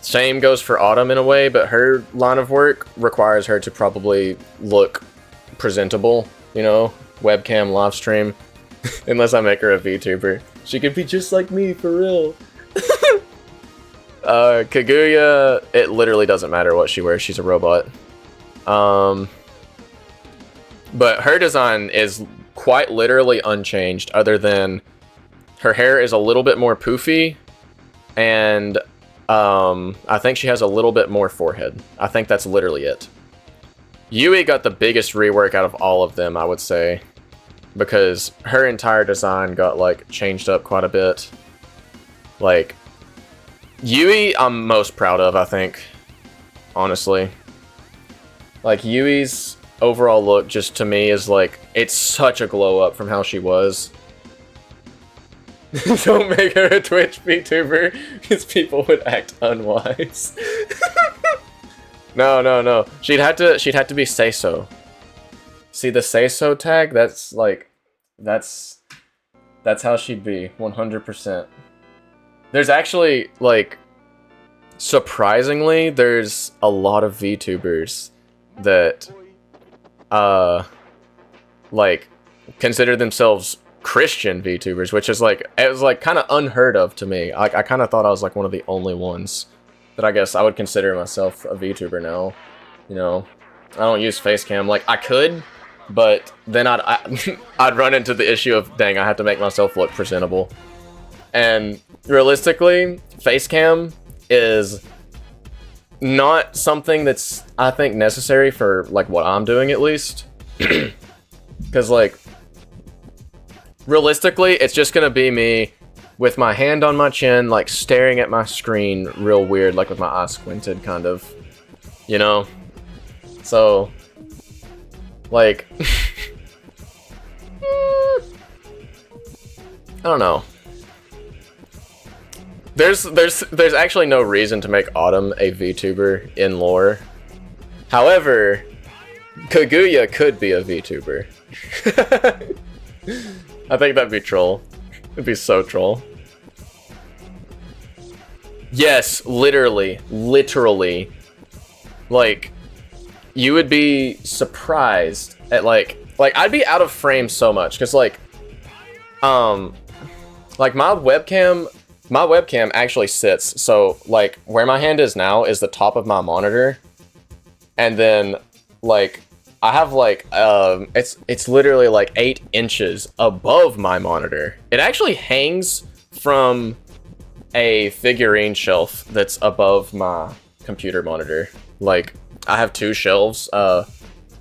Same goes for Autumn in a way, but her line of work requires her to probably look presentable, you know, webcam, live stream, unless I make her a VTuber. She could be just like me, for real. Kaguya, it literally doesn't matter what she wears, she's a robot. But her design is quite literally unchanged, other than her hair is a little bit more poofy, and I think she has a little bit more forehead. I think that's literally it. Yui got the biggest rework out of all of them, I would say, because her entire design got like changed up quite a bit. Like, Yui I'm most proud of, I think, honestly. Like, Yui's overall look just to me is like, it's such a glow up from how she was. Don't make her a Twitch VTuber, because people would act unwise. No. She'd have to be say so. See the say so tag? That's like, that's how she'd be, 100%. There's actually, like, surprisingly, there's a lot of VTubers that, like, consider themselves Christian VTubers, which is like, it was like kind of unheard of to me. I kind of thought I was like one of the only ones that I guess I would consider myself a VTuber now. You know, I don't use Facecam. Like, I could, but then I'd run into the issue of, dang, I have to make myself look presentable. And realistically, Facecam is not something that's, I think, necessary for like what I'm doing, at least. Because like, realistically, it's just gonna be me with my hand on my chin, like staring at my screen real weird, like with my eyes squinted, kind of, you know? So, like, I don't know. There's actually no reason to make Autumn a VTuber in lore. However, Kaguya could be a VTuber. I think that'd be troll. It'd be so troll. Yes, literally. Like, you would be surprised at like I'd be out of frame so much, because like my webcam actually sits, so like where my hand is now is the top of my monitor, and then like I have like it's literally like 8 inches above my monitor. It actually hangs from a figurine shelf that's above my computer monitor. Like, I have 2 shelves.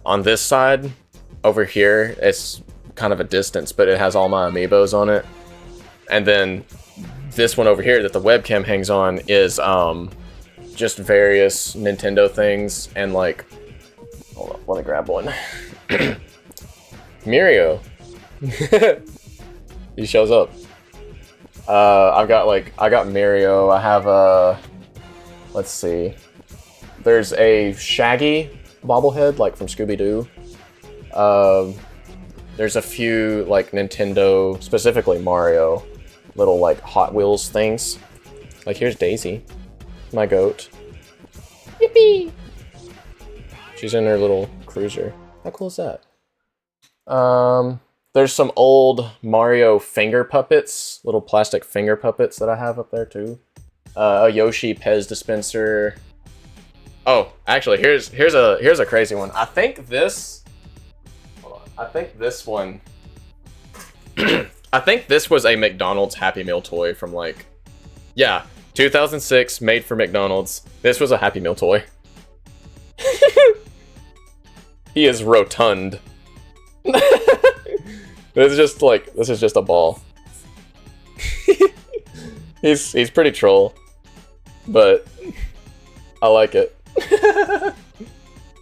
On this side, over here, it's kind of a distance, but it has all my amiibos on it. And then this one over here that the webcam hangs on is just various Nintendo things, and like, hold up, let me grab one. Mirio. He shows up. I got Mirio. I have let's see. There's a Shaggy bobblehead, like from Scooby-Doo. There's a few like Nintendo, specifically Mario, little like Hot Wheels things. Like, here's Daisy, my goat. Yippee! She's in her little cruiser. How cool is that? There's some old Mario finger puppets, little plastic finger puppets that I have up there too. A Yoshi Pez dispenser. Oh, actually, here's a crazy one. I think this. Hold on. I think this one. I think this was a McDonald's Happy Meal toy from like, yeah, 2006, made for McDonald's. This was a Happy Meal toy. He is rotund. This is just a ball. He's pretty troll, but I like it.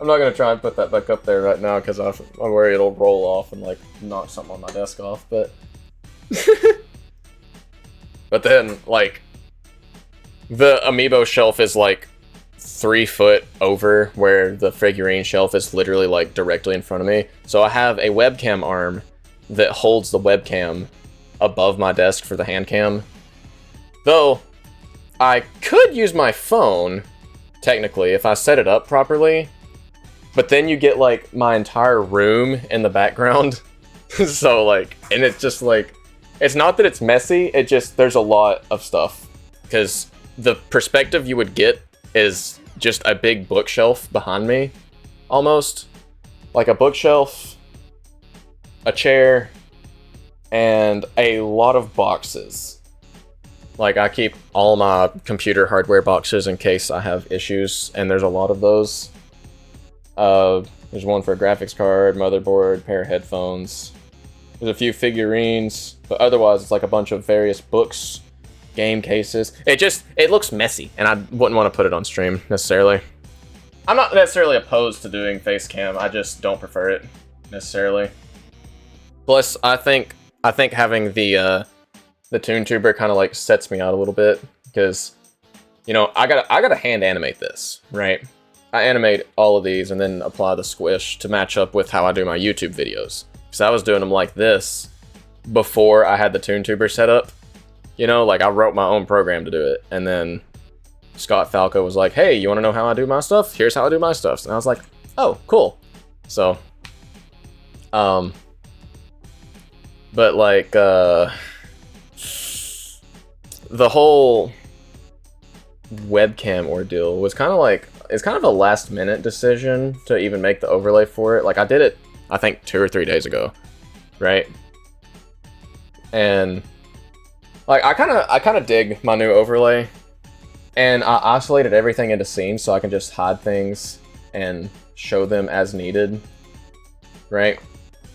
I'm not gonna try and put that back up there right now because I worry it'll roll off and like knock something on my desk off. But but then like the amiibo shelf is like 3 foot over where the figurine shelf is literally like directly in front of me. So I have a webcam arm that holds the webcam above my desk for the hand cam. Though I could use my phone technically if I set it up properly. But then you get, like, my entire room in the background. So, like, and it's just, like, it's not that it's messy, it just, there's a lot of stuff. Because the perspective you would get is just a big bookshelf behind me, almost. Like a bookshelf, a chair, and a lot of boxes. Like, I keep all my computer hardware boxes in case I have issues, and there's a lot of those. There's one for a graphics card, motherboard, pair of headphones. There's a few figurines, but otherwise it's like a bunch of various books, game cases. It looks messy, and I wouldn't want to put it on stream, necessarily. I'm not necessarily opposed to doing face cam, I just don't prefer it, necessarily. Plus, I think having the ToonTuber kind of like sets me out a little bit, because, you know, I gotta hand animate this, right? I animate all of these and then apply the squish to match up with how I do my YouTube videos. Because I was doing them like this before I had the ToonTuber set up. You know, like I wrote my own program to do it. And then Scott Falco was like, hey, you want to know how I do my stuff? Here's how I do my stuff. And I was like, oh, cool. So, but like, the whole webcam ordeal was kind of like, it's kind of a last minute decision to even make the overlay for it. Like I did it, I think 2 or 3 days ago, right? And like I kind of dig my new overlay, and I isolated everything into scenes so I can just hide things and show them as needed, right?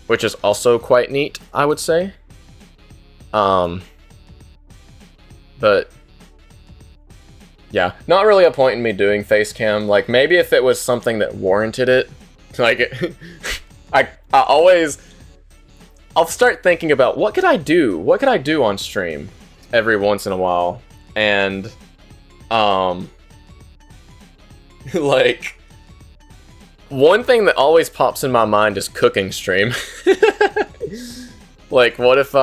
Which is also quite neat, I would say. But yeah, not really a point in me doing face cam. Like, maybe if it was something that warranted it. Like, I'll start thinking about, what could I do? What could I do on stream every once in a while? And, like, one thing that always pops in my mind is cooking stream. Like, what if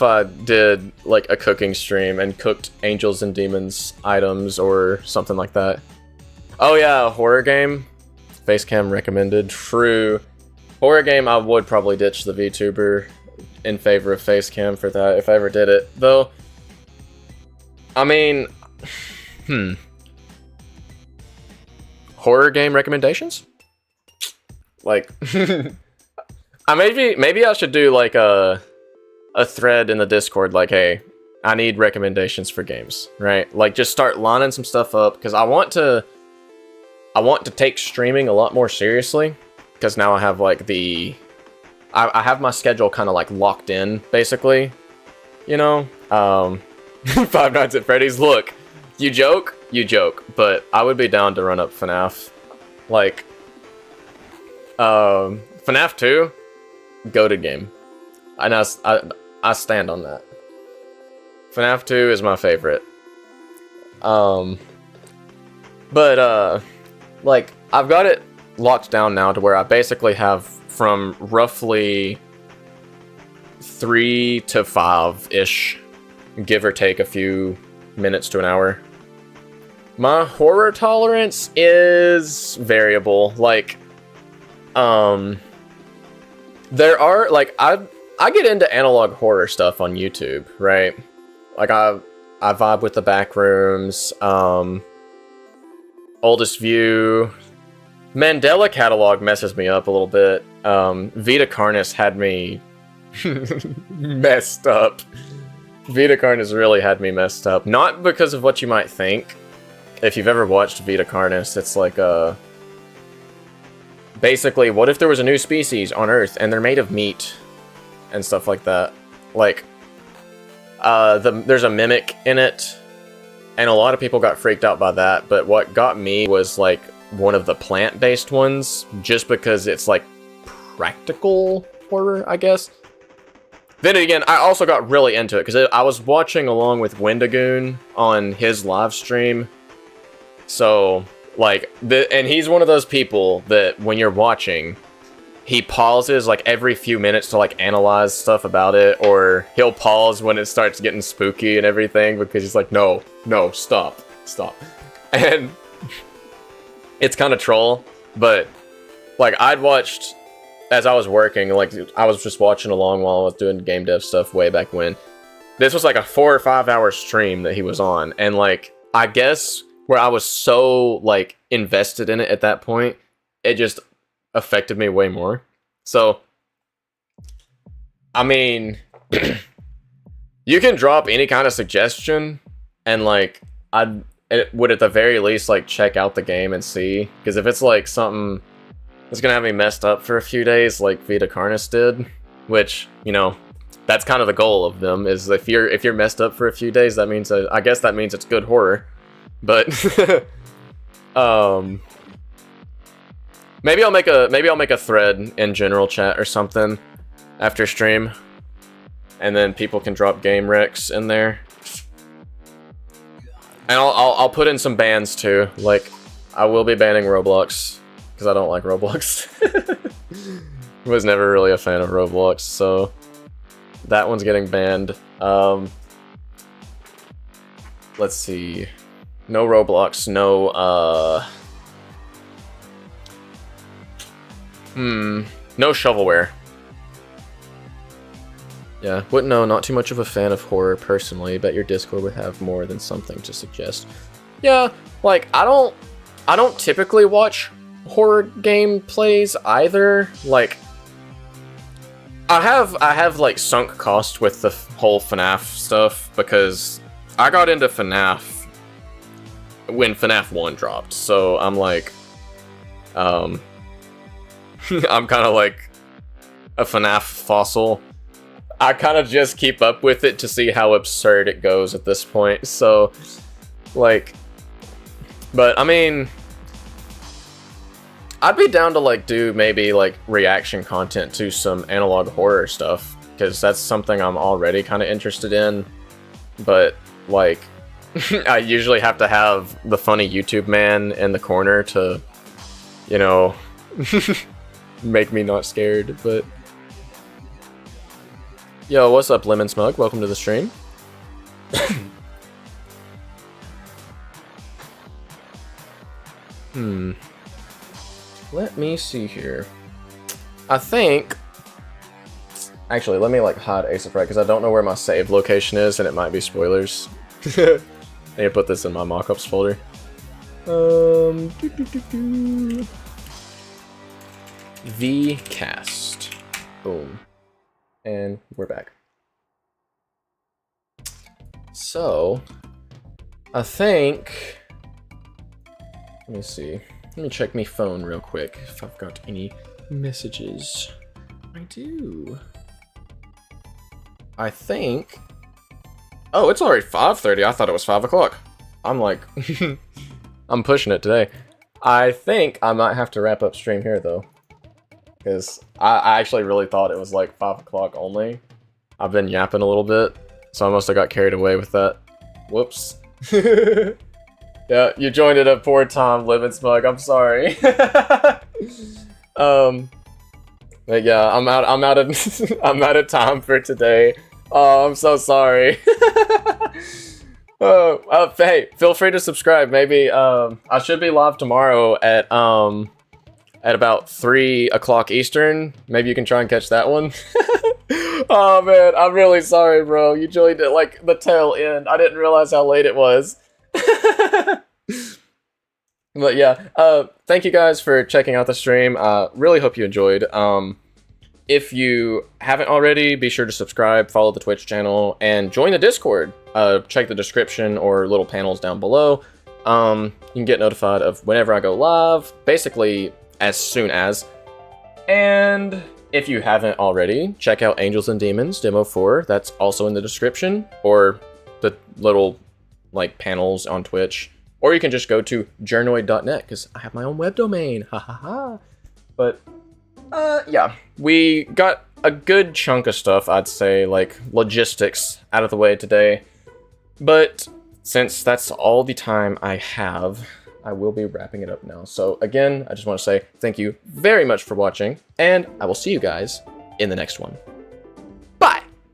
I did, like, a cooking stream and cooked Angels and Demons items or something like that? Oh yeah, horror game. Facecam recommended. True. Horror game, I would probably ditch the VTuber in favor of facecam for that if I ever did it. Though, I mean, horror game recommendations? Like, maybe I should do, like, a thread in the Discord, like, hey, I need recommendations for games, right? Like, just start lining some stuff up, because I want to take streaming a lot more seriously, because now I have, like, I have my schedule kind of, like, locked in, basically, you know? Five Nights at Freddy's, look, you joke, but I would be down to run up FNAF. Like, FNAF 2, goated game. And I stand on that. FNAF 2 is my favorite. Like, I've got it locked down now to where I basically have from roughly 3 to 5-ish, give or take a few minutes to an hour. My horror tolerance is variable. Like, there are, like, I get into analog horror stuff on YouTube, right? Like, I vibe with the Backrooms, Oldest View. Mandela Catalog messes me up a little bit. Vita Carnis had me messed up. Vita Carnis really had me messed up. Not because of what you might think. If you've ever watched Vita Carnis, it's like basically, what if there was a new species on Earth and they're made of meat and stuff like that? Like, there's a mimic in it, and a lot of people got freaked out by that, but what got me was, like, one of the plant-based ones, just because it's like practical horror, I guess. Then again, I also got really into it because I was watching along with Wendigoon on his live stream. So, like, and he's one of those people that when you're watching, he pauses like every few minutes to like analyze stuff about it, or he'll pause when it starts getting spooky and everything because he's like, no, stop. And it's kind of troll, but like I'd watched as I was working, like I was just watching along while I was doing game dev stuff way back when. This was like a 4 or 5 hour stream that he was on, and like I guess where I was so like invested in it at that point, it just affected me way more. So, I mean, you can drop any kind of suggestion, and like I would at the very least like check out the game and see, because if it's like something that's gonna have me messed up for a few days, like Vita Carnis did, which, you know, that's kind of the goal of them, is if you're messed up for a few days, that means I guess that means it's good horror. But maybe I'll make a thread in general chat or something after stream, and then people can drop game recs in there. And I'll put in some bans too. Like, I will be banning Roblox because I don't like Roblox. Was never really a fan of Roblox, so that one's getting banned. Let's see. No Roblox, no no shovelware. Yeah, wouldn't know, not too much of a fan of horror personally. Bet your Discord would have more than something to suggest. Yeah, like I don't typically watch horror gameplays either. Like I have like sunk cost with the whole FNAF stuff, because I got into FNAF when FNAF 1 dropped, so I'm like, I'm kind of like a FNAF fossil. I kind of just keep up with it to see how absurd it goes at this point, so, like, but, I mean, I'd be down to, like, do maybe, like, reaction content to some analog horror stuff, because that's something I'm already kind of interested in, but, like, I usually have to have the funny YouTube man in the corner to, you know, make me not scared, but... Yo, what's up, Lemon Smug? Welcome to the stream. Let me see here. I think... Actually, let me, like, hide Ace of Fright, because I don't know where my save location is, and it might be spoilers. I need to put this in my mockups folder. Vcast. Boom. And we're back. So, I think... Let me see. Let me check my phone real quick if I've got any messages. I do. I think... Oh, it's already 5:30. I thought it was 5 o'clock. I'm like... I'm pushing it today. I think I might have to wrap up stream here, though. Because I actually really thought it was like 5 o'clock only. I've been yapping a little bit, so I must have got carried away with that. Whoops. Yeah, you joined it a poor time, Living Smug. I'm sorry. But yeah, I'm out of time for today. Oh, I'm so sorry. Hey, feel free to subscribe. Maybe I should be live tomorrow at about 3 o'clock Eastern. Maybe you can try and catch that one. Oh man, I'm really sorry, bro. You joined it like the tail end. I didn't realize how late it was. But yeah, thank you guys for checking out the stream. Really hope you enjoyed. If you haven't already, be sure to subscribe, follow the Twitch channel, and join the Discord. Check the description or little panels down below. You can get notified of whenever I go live, basically as soon as. And if you haven't already, check out Angels and Demons Demo 4. That's also in the description, or the little like panels on Twitch. Or you can just go to journoid.net, because I have my own web domain. Ha ha ha. But, yeah. We got a good chunk of stuff, I'd say, like logistics, out of the way today. But since that's all the time I have, I will be wrapping it up now. So again, I just want to say thank you very much for watching, and I will see you guys in the next one.